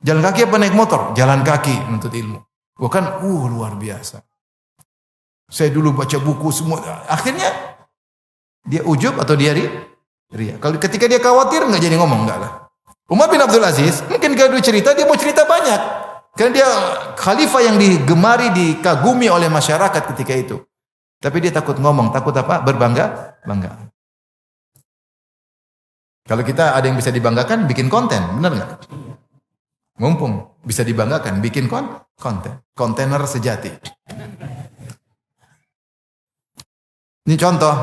Jalan kaki apa naik motor? Jalan kaki nuntut ilmu. Bukan, luar biasa. Saya dulu baca buku semua. Akhirnya dia ujub atau dia ria. Kalau ketika dia khawatir enggak jadi ngomong, enggak lah. Umar bin Abdul Aziz mungkin kalau dia cerita dia mau cerita banyak. Karena dia khalifah yang digemari, dikagumi oleh masyarakat ketika itu. Tapi dia takut ngomong, takut apa? Berbangga. Kalau kita ada yang bisa dibanggakan, bikin konten, benar nggak? Mumpung bisa dibanggakan, bikin konten. Kontainer sejati. Ini contoh.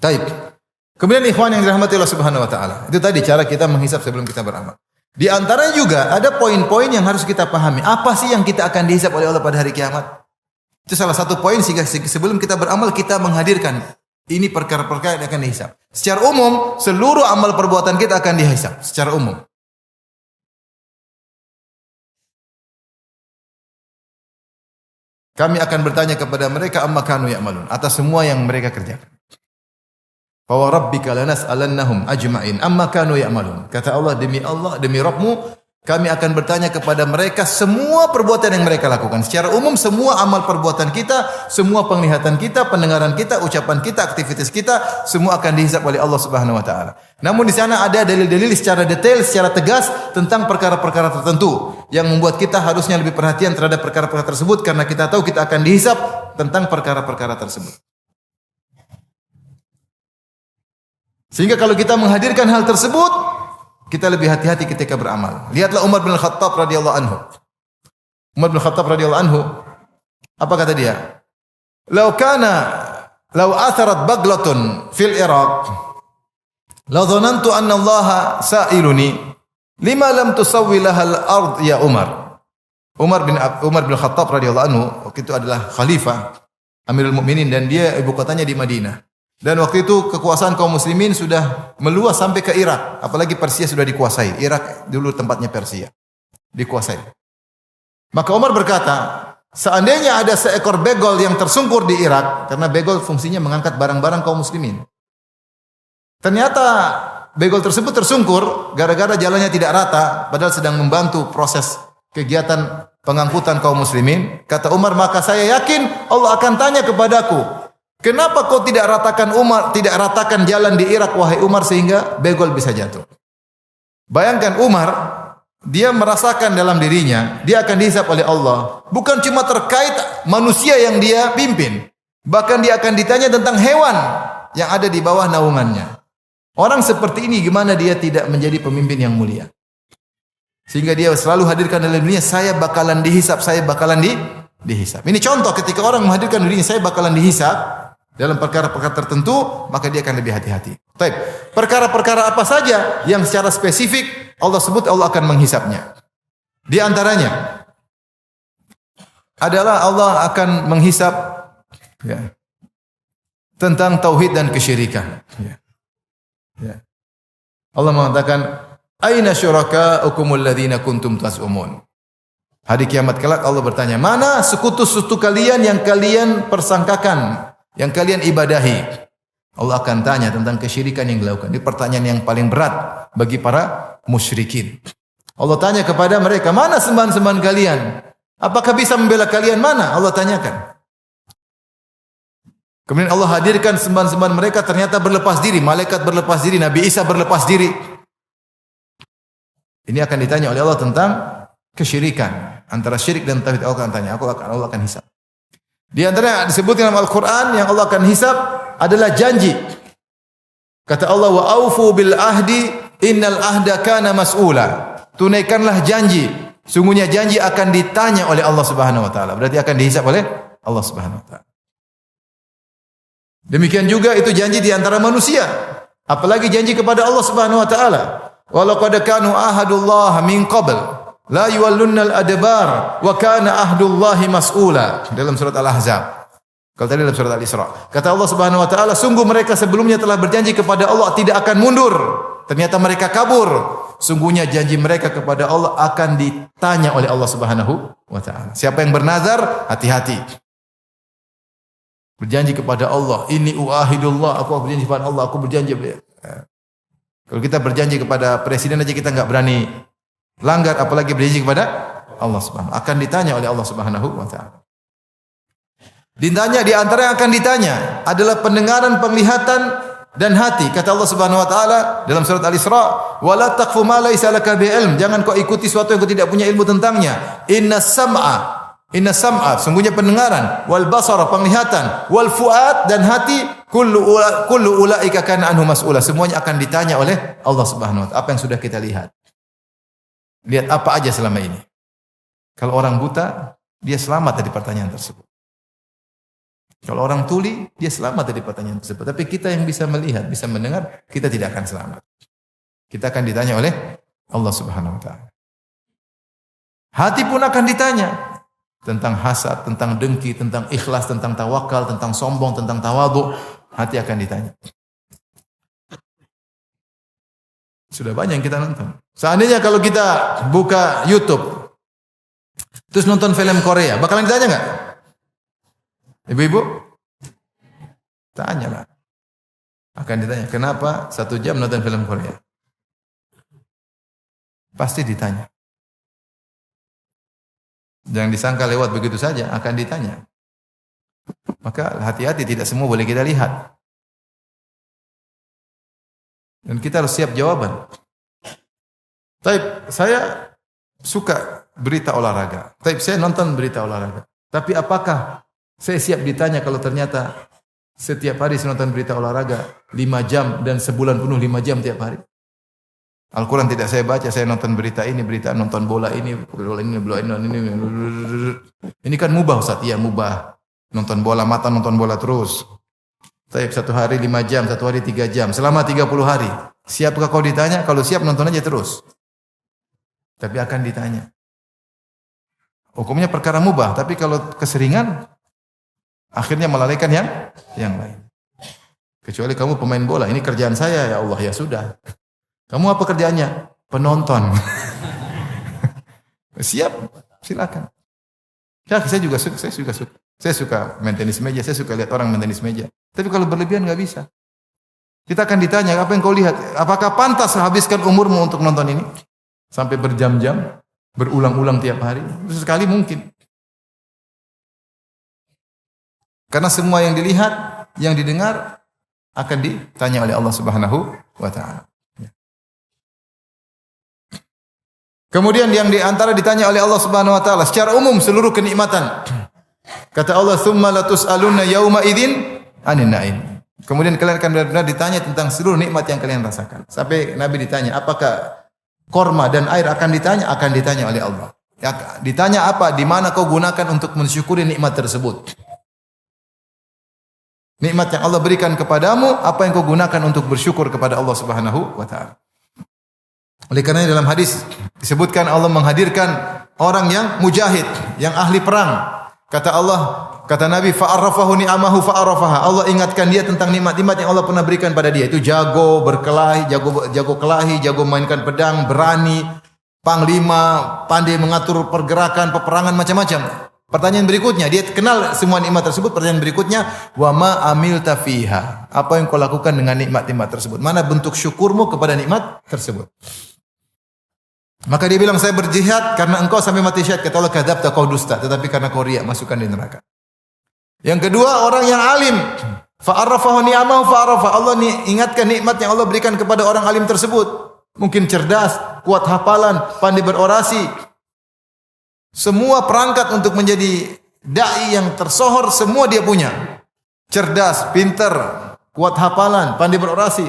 Taib. Kemudian ikhwan yang dirahmati Allah Subhanahu wa taala. Itu tadi cara kita menghisap sebelum kita beramal. Di antaranya juga ada poin-poin yang harus kita pahami. Apa sih yang kita akan dihisap oleh Allah pada hari kiamat? Itu salah satu poin sehingga sebelum kita beramal kita menghadirkan ini perkara-perkara yang akan dihisap. Secara umum, seluruh amal perbuatan kita akan dihisap secara umum. Kami akan bertanya kepada mereka amma kanu ya'malun, atas semua yang mereka kerjakan. Fa wa rabbika lanas'alannahum ajma'in amma kanu ya'malun. Kata Allah, demi Rabbmu, kami akan bertanya kepada mereka semua perbuatan yang mereka lakukan. Secara umum semua amal perbuatan kita, semua penglihatan kita, pendengaran kita, ucapan kita, aktivitas kita, semua akan dihisap oleh Allah Subhanahu wa taala. Namun di sana ada dalil-dalil secara detail, secara tegas tentang perkara-perkara tertentu yang membuat kita harusnya lebih perhatian terhadap perkara-perkara tersebut karena kita tahu kita akan dihisap tentang perkara-perkara tersebut. Sehingga kalau kita menghadirkan hal tersebut, kita lebih hati-hati ketika beramal. Lihatlah Umar bin Khattab radhiyallahu anhu. Umar bin Khattab radhiyallahu anhu, apa kata dia? Law atharat baglatun fil Iraq, la dhanantu anna Allah sa'iluni lima lam tusawwi lahal ard ya Umar. Umar bin Khattab radhiyallahu anhu waktu itu adalah khalifah Amirul Mukminin dan dia ibu kotanya di Madinah. Dan waktu itu kekuasaan kaum muslimin sudah meluas sampai ke Irak. Apalagi Persia sudah dikuasai. Irak dulu tempatnya Persia. Dikuasai. Maka Umar berkata, seandainya ada seekor begol yang tersungkur di Irak. Karena begol fungsinya mengangkat barang-barang kaum muslimin. Ternyata begol tersebut tersungkur gara-gara jalannya tidak rata. Padahal sedang membantu proses kegiatan pengangkutan kaum muslimin. Kata Umar, maka saya yakin Allah akan tanya kepadaku, kenapa kau tidak ratakan jalan di Irak wahai Umar sehingga begol bisa jatuh? Bayangkan Umar, dia merasakan dalam dirinya, dia akan dihisap oleh Allah. Bukan cuma terkait manusia yang dia pimpin. Bahkan dia akan ditanya tentang hewan yang ada di bawah naungannya. Orang seperti ini gimana dia tidak menjadi pemimpin yang mulia? Sehingga dia selalu hadirkan dalam dirinya, saya bakalan dihisap, saya bakalan dihisap. Ini contoh ketika orang menghadirkan dirinya, saya bakalan dihisap dalam perkara-perkara tertentu, maka dia akan lebih hati-hati. Baik, perkara-perkara apa saja yang secara spesifik Allah sebut Allah akan menghisapnya. Di antaranya adalah Allah akan menghisap tentang tauhid dan kesyirikan. Allah mengatakan, aina syurakaukumul ladzina kuntum tas'umun. Hari kiamat kelak Allah bertanya, mana sekutu-sekutu kalian yang kalian persangkakan, yang kalian ibadahi? Allah akan tanya tentang kesyirikan yang dilakukan. Ini pertanyaan yang paling berat bagi para musyrikin. Allah tanya kepada mereka, mana sembahan-sembahan kalian? Apakah bisa membela kalian? Mana? Allah tanyakan. Kemudian Allah hadirkan sembahan-sembahan mereka ternyata berlepas diri. Malaikat berlepas diri, Nabi Isa berlepas diri. Ini akan ditanya oleh Allah tentang kesyirikan. Antara syirik dan tauhid Allah akan tanya. Allah akan hisap. Di antara yang disebutkan dalam Al-Quran yang Allah akan hisap adalah janji. Kata Allah, wa aufu bil ahdi innal ahda kana mas'ula. Tunaikanlah janji. Sungguhnya janji akan ditanya oleh Allah Subhanahu wa taala. Berarti akan dihisap oleh Allah Subhanahu wa taala. Demikian juga itu janji di antara manusia. Apalagi janji kepada Allah Subhanahu wa taala. Wa laqad kanu ahadullah min qabl la yuwallunnal adbar wa kana ahdullahi mas'ula. Dalam surat Al-Ahzab. Kalau tadi dalam surat Al-Isra. Kata Allah Subhanahu wa taala, sungguh mereka sebelumnya telah berjanji kepada Allah tidak akan mundur. Ternyata mereka kabur. Sungguhnya janji mereka kepada Allah akan ditanya oleh Allah Subhanahu wa taala. Siapa yang bernazar, hati-hati. Berjanji kepada Allah, ini uahidullah, aku berjanji kepada Allah, aku berjanji. Kalau kita berjanji kepada presiden aja kita enggak berani langgar, apalagi berjanji kepada Allah Subhanahu. Akan ditanya oleh Allah Subhanahu wa taala. Ditanya, di antara yang akan ditanya adalah pendengaran, penglihatan dan hati. Kata Allah Subhanahu wa taala dalam surat Al-Isra, "Wa la taqfu ma laysa laka bi'ilm." Jangan kau ikuti sesuatu yang kau tidak punya ilmu tentangnya. Inna sam'a, sungguhnya pendengaran, wal basara, penglihatan, wal fuad, dan hati, kullu ulaika kana anhu mas'ula. Semuanya akan ditanya oleh Allah Subhanahu wa taala. Apa yang sudah kita lihat? Lihat apa aja selama ini. Kalau orang buta, dia selamat dari pertanyaan tersebut. Kalau orang tuli, dia selamat dari pertanyaan tersebut. Tapi kita yang bisa melihat, bisa mendengar, kita tidak akan selamat. Kita akan ditanya oleh Allah Subhanahu wa taala. Hati pun akan ditanya tentang hasad, tentang dengki, tentang ikhlas, tentang tawakal, tentang sombong, tentang tawadhu. Hati akan ditanya. Sudah banyak yang kita nonton. Seandainya kalau kita buka YouTube, terus nonton film Korea, bakalan ditanya nggak? Ibu-ibu, tanyalah. Akan ditanya, kenapa 1 jam nonton film Korea? Pasti ditanya. Jangan disangka lewat begitu saja, akan ditanya. Maka hati-hati, tidak semua boleh kita lihat. Dan kita harus siap jawaban. Saya suka berita olahraga. Saya nonton berita olahraga. Tapi apakah saya siap ditanya kalau ternyata setiap hari saya nonton berita olahraga 5 jam dan sebulan penuh 5 jam tiap hari? Al-Quran tidak saya baca, saya nonton berita ini, berita nonton bola ini. Ini kan mubah Ustaz, iya mubah. Nonton bola, mata nonton bola terus. Tapi 1 hari 5 jam, 1 hari 3 jam, selama 30 hari. Siapkah kau ditanya? Kalau siap nonton aja terus. Tapi akan ditanya. Hukumnya perkara mubah, tapi kalau keseringan, akhirnya melalaikan yang lain. Kecuali kamu pemain bola, ini kerjaan saya ya Allah, ya sudah. Kamu apa kerjaannya? Penonton. Siap, silakan. Ya, saya juga suka. Saya suka main tenis meja, saya suka lihat orang main tenis meja. Tapi kalau berlebihan nggak bisa. Kita akan ditanya, apa yang kau lihat? Apakah pantas habiskan umurmu untuk nonton ini? Sampai berjam-jam, berulang-ulang tiap hari? Sesekali mungkin. Karena semua yang dilihat, yang didengar akan ditanya oleh Allah Subhanahu wa taala. Kemudian yang diantara ditanya oleh Allah Subhanahu wa taala secara umum seluruh kenikmatan. Kata Allah, "Tsumma latus'alunna yauma idzin 'anil na'im." Kemudian kalian akan benar-benar ditanya tentang seluruh nikmat yang kalian rasakan. Sampai Nabi ditanya, apakah korma dan air akan ditanya oleh Allah. Ya, ditanya apa? Di mana kau gunakan untuk mensyukuri nikmat tersebut? Nikmat yang Allah berikan kepadamu, apa yang kau gunakan untuk bersyukur kepada Allah Subhanahu wa taala? Oleh karena dalam hadis disebutkan Allah menghadirkan orang yang mujahid, yang ahli perang. Kata Allah, kata Nabi, fa'arrafahu ni'amahu fa'arrafaha. Allah ingatkan dia tentang nikmat-nikmat yang Allah pernah berikan pada dia. Itu jago berkelahi, jago kelahi, jago mainkan pedang, berani, panglima, pandai mengatur pergerakan, peperangan macam-macam. Pertanyaan berikutnya, dia kenal semua nikmat tersebut. Pertanyaan berikutnya, wa ma amilta fiha. Apa yang kau lakukan dengan nikmat-nikmat tersebut? Mana bentuk syukurmu kepada nikmat tersebut? Maka dia bilang, saya berjihad karena engkau sampai mati syahid. Kata Allah, kadzabta, kau dusta, tetapi karena kau riya, masukkan di neraka. Yang kedua, orang yang alim, fa'arrafahu ni'amahu fa'arrafa. Allah ingatkan nikmat yang Allah berikan kepada orang alim tersebut. Mungkin cerdas, kuat hafalan, pandai berorasi. Semua perangkat untuk menjadi dai yang tersohor semua dia punya. Cerdas, pintar, kuat hafalan, pandai berorasi.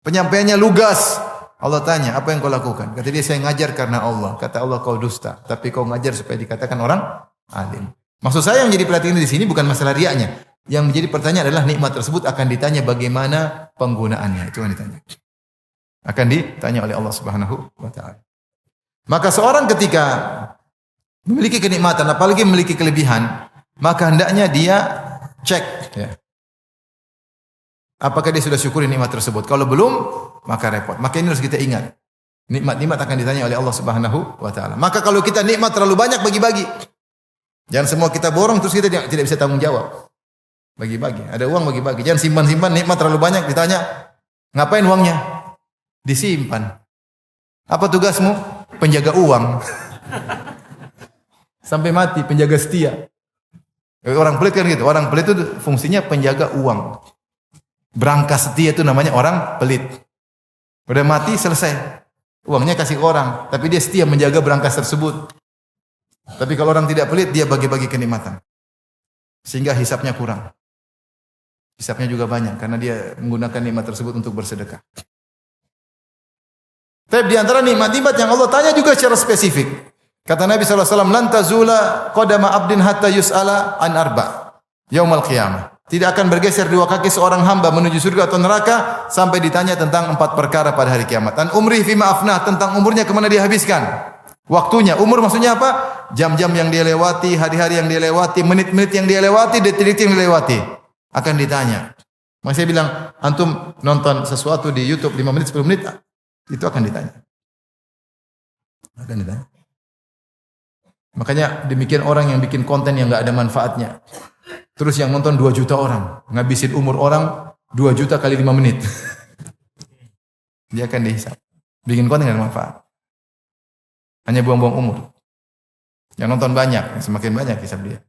Penyampaiannya lugas. Allah tanya, apa yang kau lakukan? Kata dia, saya ngajar karena Allah. Kata Allah, kau dusta. Tapi kau ngajar supaya dikatakan orang alim. Maksud saya yang jadi perhatian di sini bukan masalah riaknya. Yang menjadi pertanyaan adalah nikmat tersebut akan ditanya bagaimana penggunaannya. Itu yang ditanya. Akan ditanya oleh Allah Subhanahu wa taala. Maka seorang ketika memiliki kenikmatan, apalagi memiliki kelebihan, maka hendaknya dia cek ya. Apakah dia sudah syukuri nikmat tersebut? Kalau belum, maka repot. Maka ini harus kita ingat. Nikmat-nikmat akan ditanya oleh Allah Subhanahu wa taala. Maka kalau kita nikmat terlalu banyak, bagi-bagi. Jangan semua kita borong terus kita tidak bisa tanggung jawab. Bagi-bagi. Ada uang, bagi-bagi. Jangan simpan-simpan nikmat terlalu banyak, ditanya, ngapain uangnya? Disimpan. Apa tugasmu? Penjaga uang. Sampai mati, penjaga setia. Orang pelit kan gitu. Orang pelit itu fungsinya penjaga uang. Berangkas setia itu namanya orang pelit. Udah mati selesai. Uangnya kasih ke orang, tapi dia setia menjaga berangkas tersebut. Tapi kalau orang tidak pelit, dia bagi-bagi kenikmatan. Sehingga hisapnya kurang. Hisapnya juga banyak karena dia menggunakan nikmat tersebut untuk bersedekah. Tapi di antara nikmat-nikmat yang Allah tanya juga secara spesifik. Kata Nabi SAW, "Lan tazula qadama abdin hatta yus'ala an arba' yaumal qiyamah." Tidak akan bergeser dua kaki seorang hamba menuju surga atau neraka sampai ditanya tentang 4 perkara pada hari kiamat. Dan umri fima afnah, tentang umurnya kemana dia habiskan. Waktunya, umur maksudnya apa? Jam-jam yang dia lewati, hari-hari yang dia lewati, menit-menit yang dia lewati, detik-detik yang dia lewati. Akan ditanya. Maka saya bilang, antum nonton sesuatu di YouTube 5 menit, 10 menit, itu akan ditanya. Akan ditanya. Makanya demikian orang yang bikin konten yang enggak ada manfaatnya. Terus yang nonton 2 juta orang. Ngabisin umur orang 2 juta kali 5 menit. Dia akan dihisap. Bikin konten yang ada manfaat. Hanya buang-buang umur. Yang nonton banyak, semakin banyak hisap dia.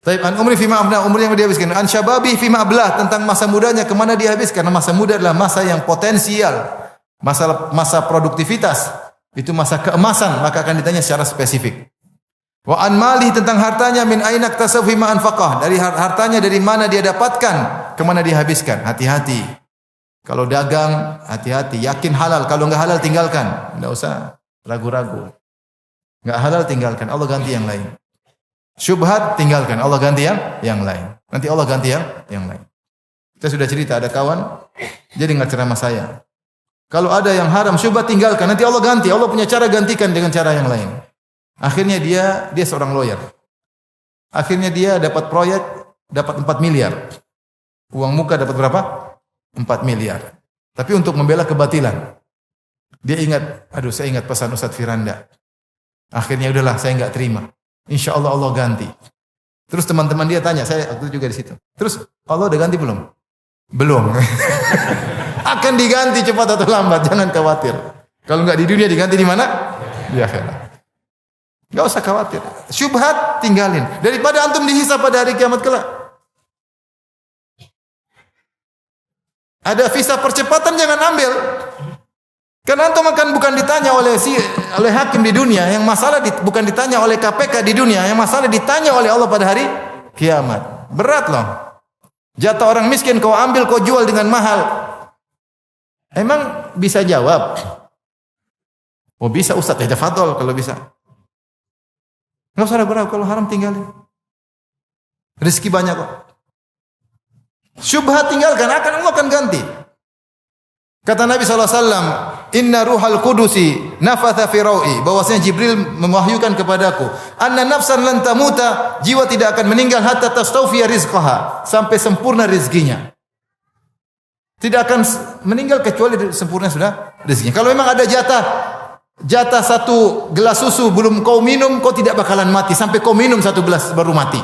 Taib an umri fima abna, umur yang dia habiskan. An syababi fima ablah, tentang masa mudanya kemana dia habis. Karena masa muda adalah masa yang potensial. Masa produktivitas. Itu masa keemasan. Maka akan ditanya secara spesifik. Wa an malih, tentang hartanya, min aina iktasab fima anfaqah, dari hartanya dari mana dia dapatkan, kemana dia habiskan. Hati-hati. Kalau dagang, hati-hati, yakin halal. Kalau enggak halal tinggalkan. Enggak usah ragu-ragu. Enggak halal tinggalkan, Allah ganti yang lain. Syubhat tinggalkan, Allah ganti yang lain. Nanti Allah ganti yang lain. Kita sudah cerita, ada kawan dia dengar ceramah saya. Kalau ada yang haram syubhat tinggalkan, nanti Allah ganti. Allah punya cara gantikan dengan cara yang lain. Akhirnya dia seorang lawyer. Akhirnya dia dapat proyek, dapat 4 miliar. Uang muka dapat berapa? 4 miliar. Tapi untuk membela kebatilan. Dia ingat, saya ingat pesan Ustaz Firanda. Akhirnya udahlah, saya enggak terima. Insya Allah Allah ganti. Terus teman-teman dia tanya, saya waktu juga di situ. Terus Allah udah ganti belum? Belum. Akan diganti cepat atau lambat, jangan khawatir. Kalau enggak di dunia, diganti di mana? Di akhirat. Enggak usah khawatir. Syubhat tinggalin. Daripada antum dihisab pada hari kiamat kelak. Ada visa percepatan, jangan ambil. Karena antum akan bukan ditanya oleh hakim di dunia, yang masalah bukan ditanya oleh KPK di dunia, yang masalah ditanya oleh Allah pada hari kiamat. Berat loh. Jatah orang miskin kau ambil, kau jual dengan mahal. Emang bisa jawab? Oh bisa Ustaz, ya tafadhol kalau bisa. Enggak usah ragu-ragu, kalau haram tinggalin. Rezeki banyak kok. Syubhat tinggalkan, Allah akan ganti. Kata Nabi SAW, Inna ruhal kudusi nafatha fi rawi, bahwasanya Jibril mewahyukan kepadaku, anna nafsan lan tamuta, jiwa tidak akan meninggal hatta tastawfiya rizqaha, sampai sempurna rezekinya. Tidak akan meninggal kecuali sempurna sudah rezekinya. Kalau memang ada jatah 1 gelas susu belum kau minum, kau tidak bakalan mati sampai kau minum 1 gelas baru mati.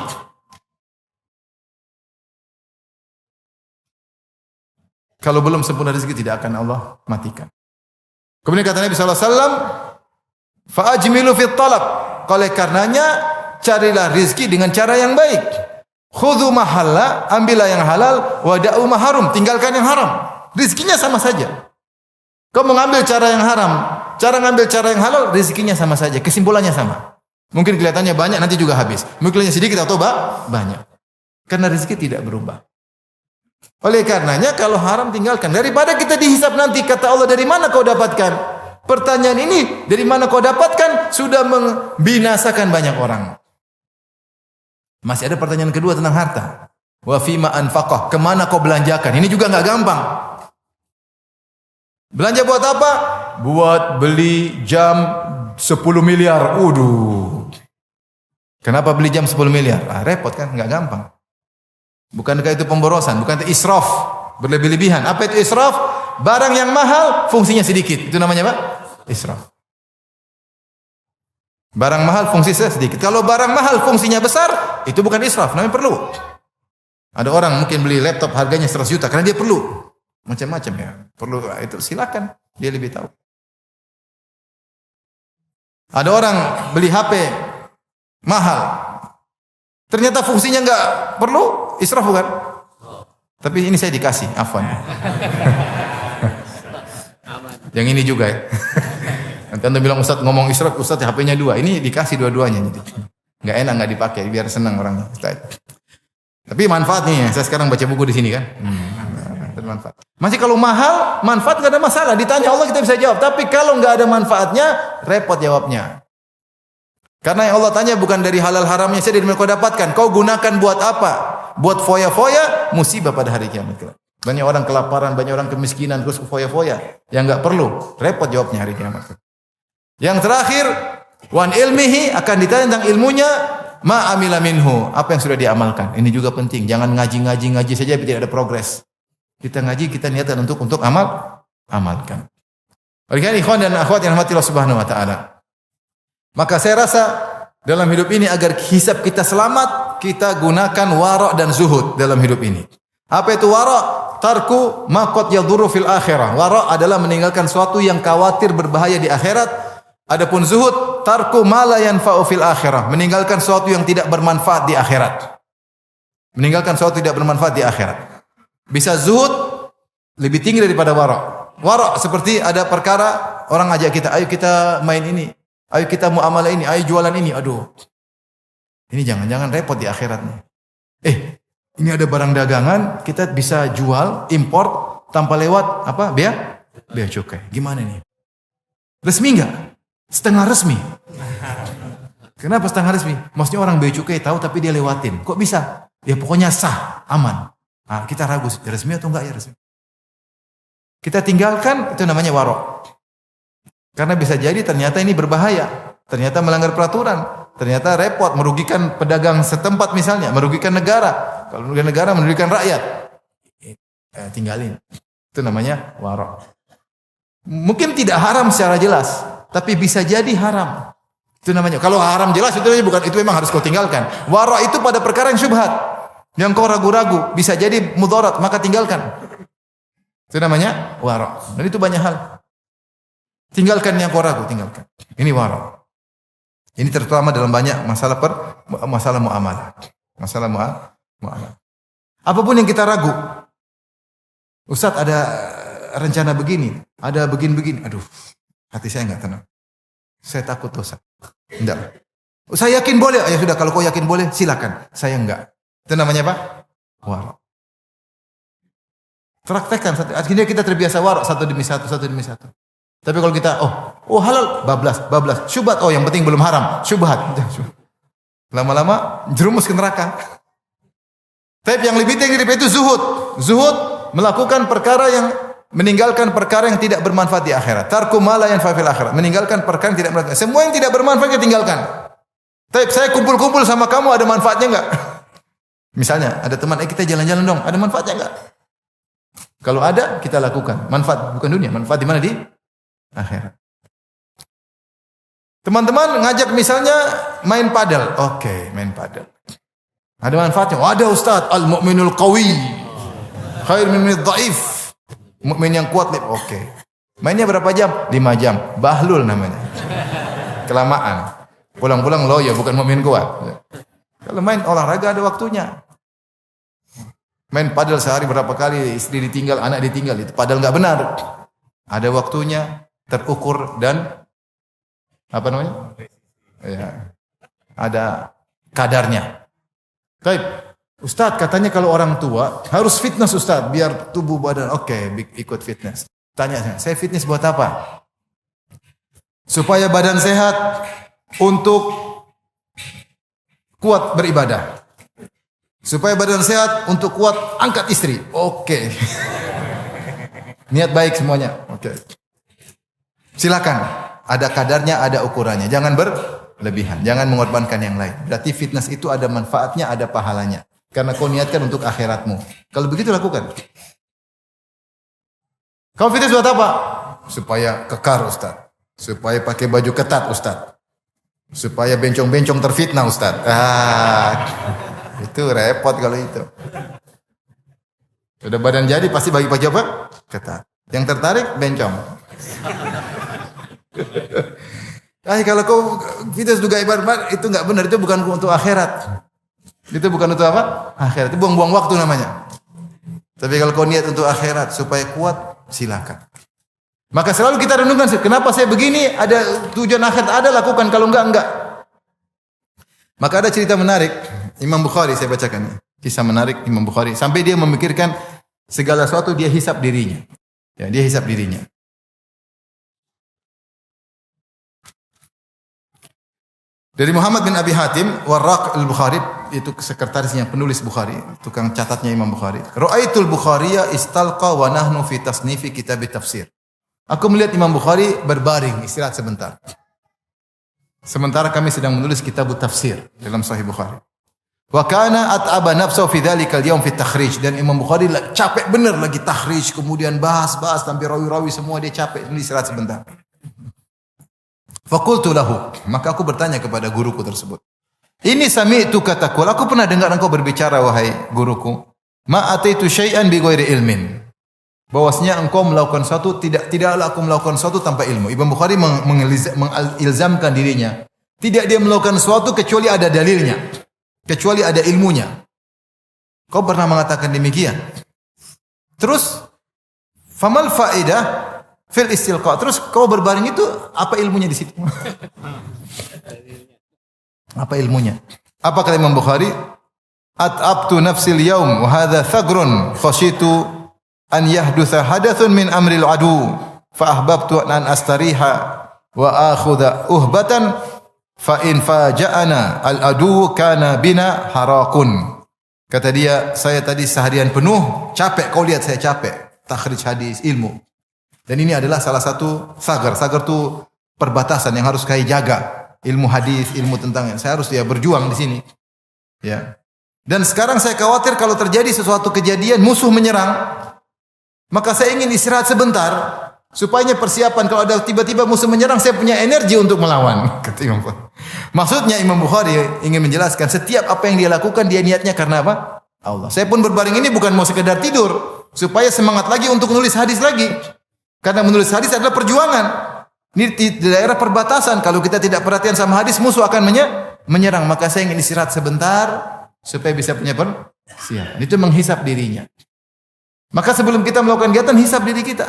Kalau belum sempurna rezeki tidak akan Allah matikan. Kemudian kata Nabi SAW, fa'ajmilu fit talab. Oleh karenanya carilah rezeki dengan cara yang baik. Khudhu mahalla, ambillah yang halal, wada'u maharum, tinggalkan yang haram. Rezekinya sama saja. Kau mengambil cara yang haram, cara ngambil cara yang halal, rezekinya sama saja, kesimpulannya sama. Mungkin kelihatannya banyak, nanti juga habis. Mungkin kelihatannya sedikit atau banyak. Karena rezeki tidak berubah. Oleh karenanya kalau haram tinggalkan. Daripada kita dihisab nanti, kata Allah, dari mana kau dapatkan? Pertanyaan ini, dari mana kau dapatkan, sudah membinasakan banyak orang. Masih ada pertanyaan kedua tentang harta. Wa fima anfaqah, kemana kau belanjakan? Ini juga enggak gampang. Belanja buat apa? Buat beli jam 10 miliar. Kenapa beli jam 10 miliar? Repot kan, enggak gampang. Bukankah itu pemborosan? Bukan itu israf, berlebih-lebihan. Apa itu israf? Barang yang mahal fungsinya sedikit. Itu namanya apa? Israf. Barang mahal fungsinya sedikit. Kalau barang mahal fungsinya besar, itu bukan israf, namanya perlu. Ada orang mungkin beli laptop harganya 100 juta karena dia perlu. Macam-macam ya. Perlu itu silakan, dia lebih tahu. Ada orang beli HP mahal. Ternyata fungsinya enggak perlu, israf bukan? Tapi ini saya dikasih, afwan. Yang ini juga ya. Nanti anda bilang Ustaz ngomong isyraf, Ustaz HP-nya 2. Ini dikasih dua-duanya. Nggak enak nggak dipakai, biar senang orangnya. Tapi manfaat nih, saya sekarang baca buku di sini kan. Bermanfaat. Masih kalau mahal, manfaat nggak ada masalah. Ditanya Allah kita bisa jawab. Tapi kalau nggak ada manfaatnya, repot jawabnya. Karena yang Allah tanya bukan dari halal haramnya saja yang kau dapatkan. Kau gunakan buat apa? Buat foya-foya, musibah pada hari kiamat. Banyak orang kelaparan, banyak orang kemiskinan, terus foya-foya. Yang nggak perlu, repot jawabnya hari kiamat. Yang terakhir, wan ilmihi, akan ditanya tentang ilmunya, ma amila minhu, apa yang sudah diamalkan. Ini juga penting. Jangan ngaji saja tapi tidak ada progres. Kita ngaji, kita niatkan untuk amalkan. Oleh karena ikhwan dan akhwat yang rahmati Allah Subhanahu wa taala. Maka saya rasa dalam hidup ini agar hisab kita selamat, kita gunakan wara' dan zuhud dalam hidup ini. Apa itu wara'? Tarku ma qad yadhurru fil akhirah. Wara' adalah meninggalkan sesuatu yang khawatir berbahaya di akhirat. Adapun zuhud, tarku ma la yanfa'u fil akhirah, meninggalkan sesuatu yang tidak bermanfaat di akhirat. Meninggalkan sesuatu tidak bermanfaat di akhirat. Bisa zuhud lebih tinggi daripada wara'. Wara' seperti ada perkara orang ajak kita, ayo kita main ini, ayo kita muamalah ini, ayo jualan ini. Aduh, ini jangan-jangan repot di akhiratnya. Ini ada barang dagangan, kita bisa jual, import tanpa lewat apa? Bea cukai. Gimana nih? Resmi enggak? Setengah resmi. Kenapa setengah resmi? Maksudnya orang bea cukai tahu tapi dia lewatin. Kok bisa? Ya pokoknya sah, aman. Nah, kita ragu, resmi atau enggak ya resmi. Kita tinggalkan, itu namanya wara'. Karena bisa jadi ternyata ini berbahaya. Ternyata melanggar peraturan. Ternyata repot, merugikan pedagang setempat misalnya. Merugikan negara. Kalau merugikan negara, merugikan rakyat. Tinggalin. Itu namanya wara'. Mungkin tidak haram secara jelas. Tapi bisa jadi haram. Itu namanya. Kalau haram jelas, itu bukan, itu memang harus kau tinggalkan. Wara' itu pada perkara yang syubhat. Yang kau ragu-ragu, bisa jadi mudarat, maka tinggalkan. Itu namanya wara'. Dan itu banyak hal. Tinggalkan yang kau ragu, tinggalkan. Ini wara'. Ini terutama dalam banyak masalah muamalah. Masalah muamalah. Apapun yang kita ragu. Ustaz ada rencana begini, ada begini. Aduh, hati saya enggak tenang. Saya takut dosa. Enggak. Saya yakin boleh. Ya sudah, kalau kau yakin boleh, silakan. Saya enggak. Itu namanya apa? Wara'. Praktekkan. Akhirnya kita terbiasa wara' satu demi satu. Tapi kalau kita, halal, bablas. Syubhat, yang penting belum haram. Syubhat. Lama-lama jerumus ke neraka. Tapi yang lebih tinggi daripada itu zuhud. Zuhud melakukan perkara yang meninggalkan perkara yang tidak bermanfaat di akhirat. Tarku ma la yanfa'u fil akhirat. Meninggalkan perkara yang tidak bermanfaat. Semua yang tidak bermanfaat kita tinggalkan. Tapi saya kumpul-kumpul sama kamu ada manfaatnya enggak? Misalnya ada teman, kita jalan-jalan dong. Ada manfaatnya enggak? Kalau ada, kita lakukan. Manfaat bukan dunia, manfaat di mana? Di akhirat. Teman-teman ngajak misalnya main padel. Oke, main padel. Ada manfaatnya. Ada Ustaz, al-mu'minul qawi khair min dhaif. Mukmin yang kuat. Oke. Mainnya berapa jam? 5 jam. Bahlul namanya. Kelamaan. Pulang-pulang loyo, bukan mukmin kuat. Kalau main olahraga ada waktunya. Main padel sehari berapa kali, istri ditinggal, anak ditinggal, itu padel enggak benar. Ada waktunya, terukur dan apa namanya? Ya. Ada kadarnya. Baik. Ustaz katanya kalau orang tua harus fitness Ustaz biar tubuh badan ikut fitness. Tanya saya fitness buat apa? Supaya badan sehat untuk kuat beribadah. Supaya badan sehat untuk kuat angkat istri. Oke. Niat baik semuanya. Oke. Silakan. Ada kadarnya, ada ukurannya. Jangan berlebihan. Jangan mengorbankan yang lain. Berarti fitness itu ada manfaatnya, ada pahalanya. Karena kau niatkan untuk akhiratmu. Kalau begitu lakukan. Kau fitness buat apa? Supaya kekar Ustaz. Supaya pakai baju ketat Ustaz. Supaya bencong-bencong terfitnah Ustaz. Itu repot kalau itu. Sudah badan jadi pasti bagi baju apa? Ketat. Yang tertarik bencong. Kalau kau fitness juga ibarat itu enggak benar, itu bukan untuk akhirat. Itu bukan untuk apa? Akhirat. Itu buang-buang waktu namanya. Tapi kalau kau niat untuk akhirat supaya kuat, silakan. Maka selalu kita renungkan, kenapa saya begini? Ada tujuan akhirat, ada lakukan, kalau enggak. Maka ada cerita menarik, Imam Bukhari saya bacakan. Kisah menarik Imam Bukhari. Sampai dia memikirkan segala sesuatu, dia hisap dirinya. Ya, dia hisap dirinya. Dari Muhammad bin Abi Hatim, Warraq al-Bukhari, itu sekretarisnya, penulis Bukhari, tukang catatnya Imam Bukhari. Ra'aitul Bukhariya istalqa wa nahnu fi tasnifi kitab tafsir. Aku melihat Imam Bukhari berbaring, istirahat sebentar. Sementara kami sedang menulis kitab tafsir dalam Sahih Bukhari. Wa kana at'aba nafsahu fi dzalikal yaum fi takhrij, dan Imam Bukhari capek benar lagi takhrij, kemudian bahas sampai rawi-rawi semua dia capek, istirahat sebentar. Faqultu lahu, maka aku bertanya kepada guruku tersebut. Ini sami'tu katakul, aku pernah dengar engkau berbicara wahai guruku. Ma ataitu syai'an bi ghairi ilmin. Bahwasanya engkau melakukan sesuatu, tidaklah aku melakukan sesuatu tanpa ilmu. Imam Bukhari mengilzamkan dirinya. Tidak dia melakukan sesuatu kecuali ada dalilnya, kecuali ada ilmunya. Kau pernah mengatakan demikian? Terus famal faedah fil istilqa. Terus kau berbaring itu apa ilmunya di situ? Apa ilmunya? Apa kata Imam Bukhari? At'abtu nafsil yaum wa hadha thagrun khashitu an yahdutha hadathun min amril adu fa ahbabtu an astariha wa akhudha uhbatan fa in faja'ana al adu kana bina harakun. Kata dia, saya tadi seharian penuh capek, kau lihat saya capek takhrij hadis ilmu. Dan ini adalah salah satu sagar. Sagar itu perbatasan yang harus kai jaga. Ilmu hadis, ilmu tentang, saya harus berjuang di sini. Ya. Dan sekarang saya khawatir kalau terjadi sesuatu kejadian musuh menyerang, maka saya ingin istirahat sebentar supaya persiapan kalau ada tiba-tiba musuh menyerang saya punya energi untuk melawan. Kata Imam Bukhari. Maksudnya Imam Bukhari ingin menjelaskan setiap apa yang dia lakukan dia niatnya karena apa? Allah. Saya pun berbaring ini bukan mau sekedar tidur, supaya semangat lagi untuk menulis hadis lagi. Karena menulis hadis adalah perjuangan. Ini di daerah perbatasan, kalau kita tidak perhatian sama hadis musuh akan menyerang. Maka saya ingin istirahat sebentar supaya bisa punya persiapan. Itu menghisap dirinya. Maka sebelum kita melakukan kegiatan, hisap diri kita.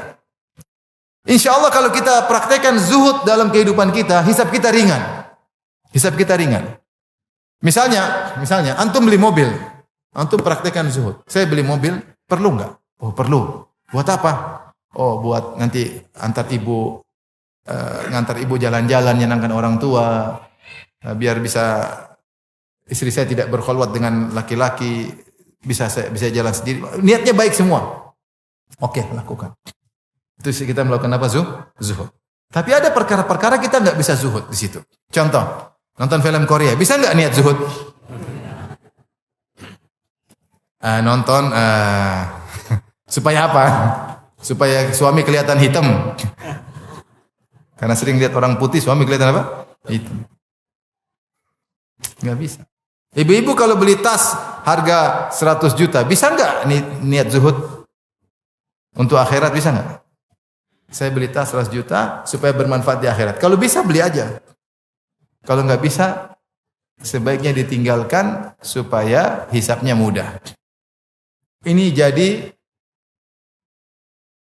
Insya Allah kalau kita praktekkan zuhud dalam kehidupan kita, hisap kita ringan. Hisap kita ringan. Misalnya, antum beli mobil, antum praktekkan zuhud. Saya beli mobil, perlu enggak? Oh perlu. Buat apa? Oh buat nanti ngantar ibu jalan-jalan, nyenangkan orang tua, biar bisa istri saya tidak berkhulwat dengan laki-laki, bisa jalan sendiri. Niatnya baik semua. Oke, lakukan. Itu kita melakukan apa? Zuhud. Tapi ada perkara-perkara kita nggak bisa zuhud di situ. Contoh, nonton film Korea, bisa nggak niat zuhud? Supaya apa? Supaya suami kelihatan hitam. Karena sering lihat orang putih, suami kelihatan apa? Hitam. Nggak bisa. Ibu-ibu kalau beli tas harga 100 juta, bisa nggak niat zuhud? Untuk akhirat bisa nggak? Saya beli tas 100 juta supaya bermanfaat di akhirat. Kalau bisa beli aja. Kalau nggak bisa, sebaiknya ditinggalkan supaya hisapnya mudah. Ini jadi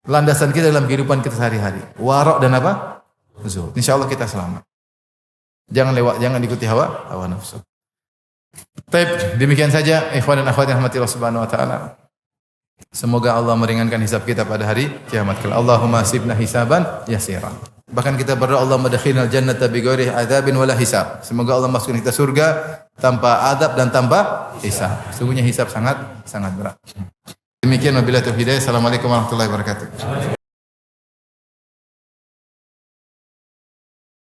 landasan kita dalam kehidupan kita sehari-hari. Warok dan apa? Zuhud. Insya Allah kita selamat. Jangan ikuti hawa nafsu. Baik, demikian saja ikhwan dan akhwat yang rahmati Allah Subhanahu wa taala. Semoga Allah meringankan hisab kita pada hari kiamat kelak. Allahumma sibna hisaban yasiran. Bahkan kita berdoa Allah madkhilnal jannata bighairi adzabin wala hisab. Semoga Allah masukkan kita surga tanpa adab dan tanpa hisab. Sungguhnya hisab sangat berat. Demikian wabillahi taufiq. Assalamualaikum warahmatullahi wabarakatuh.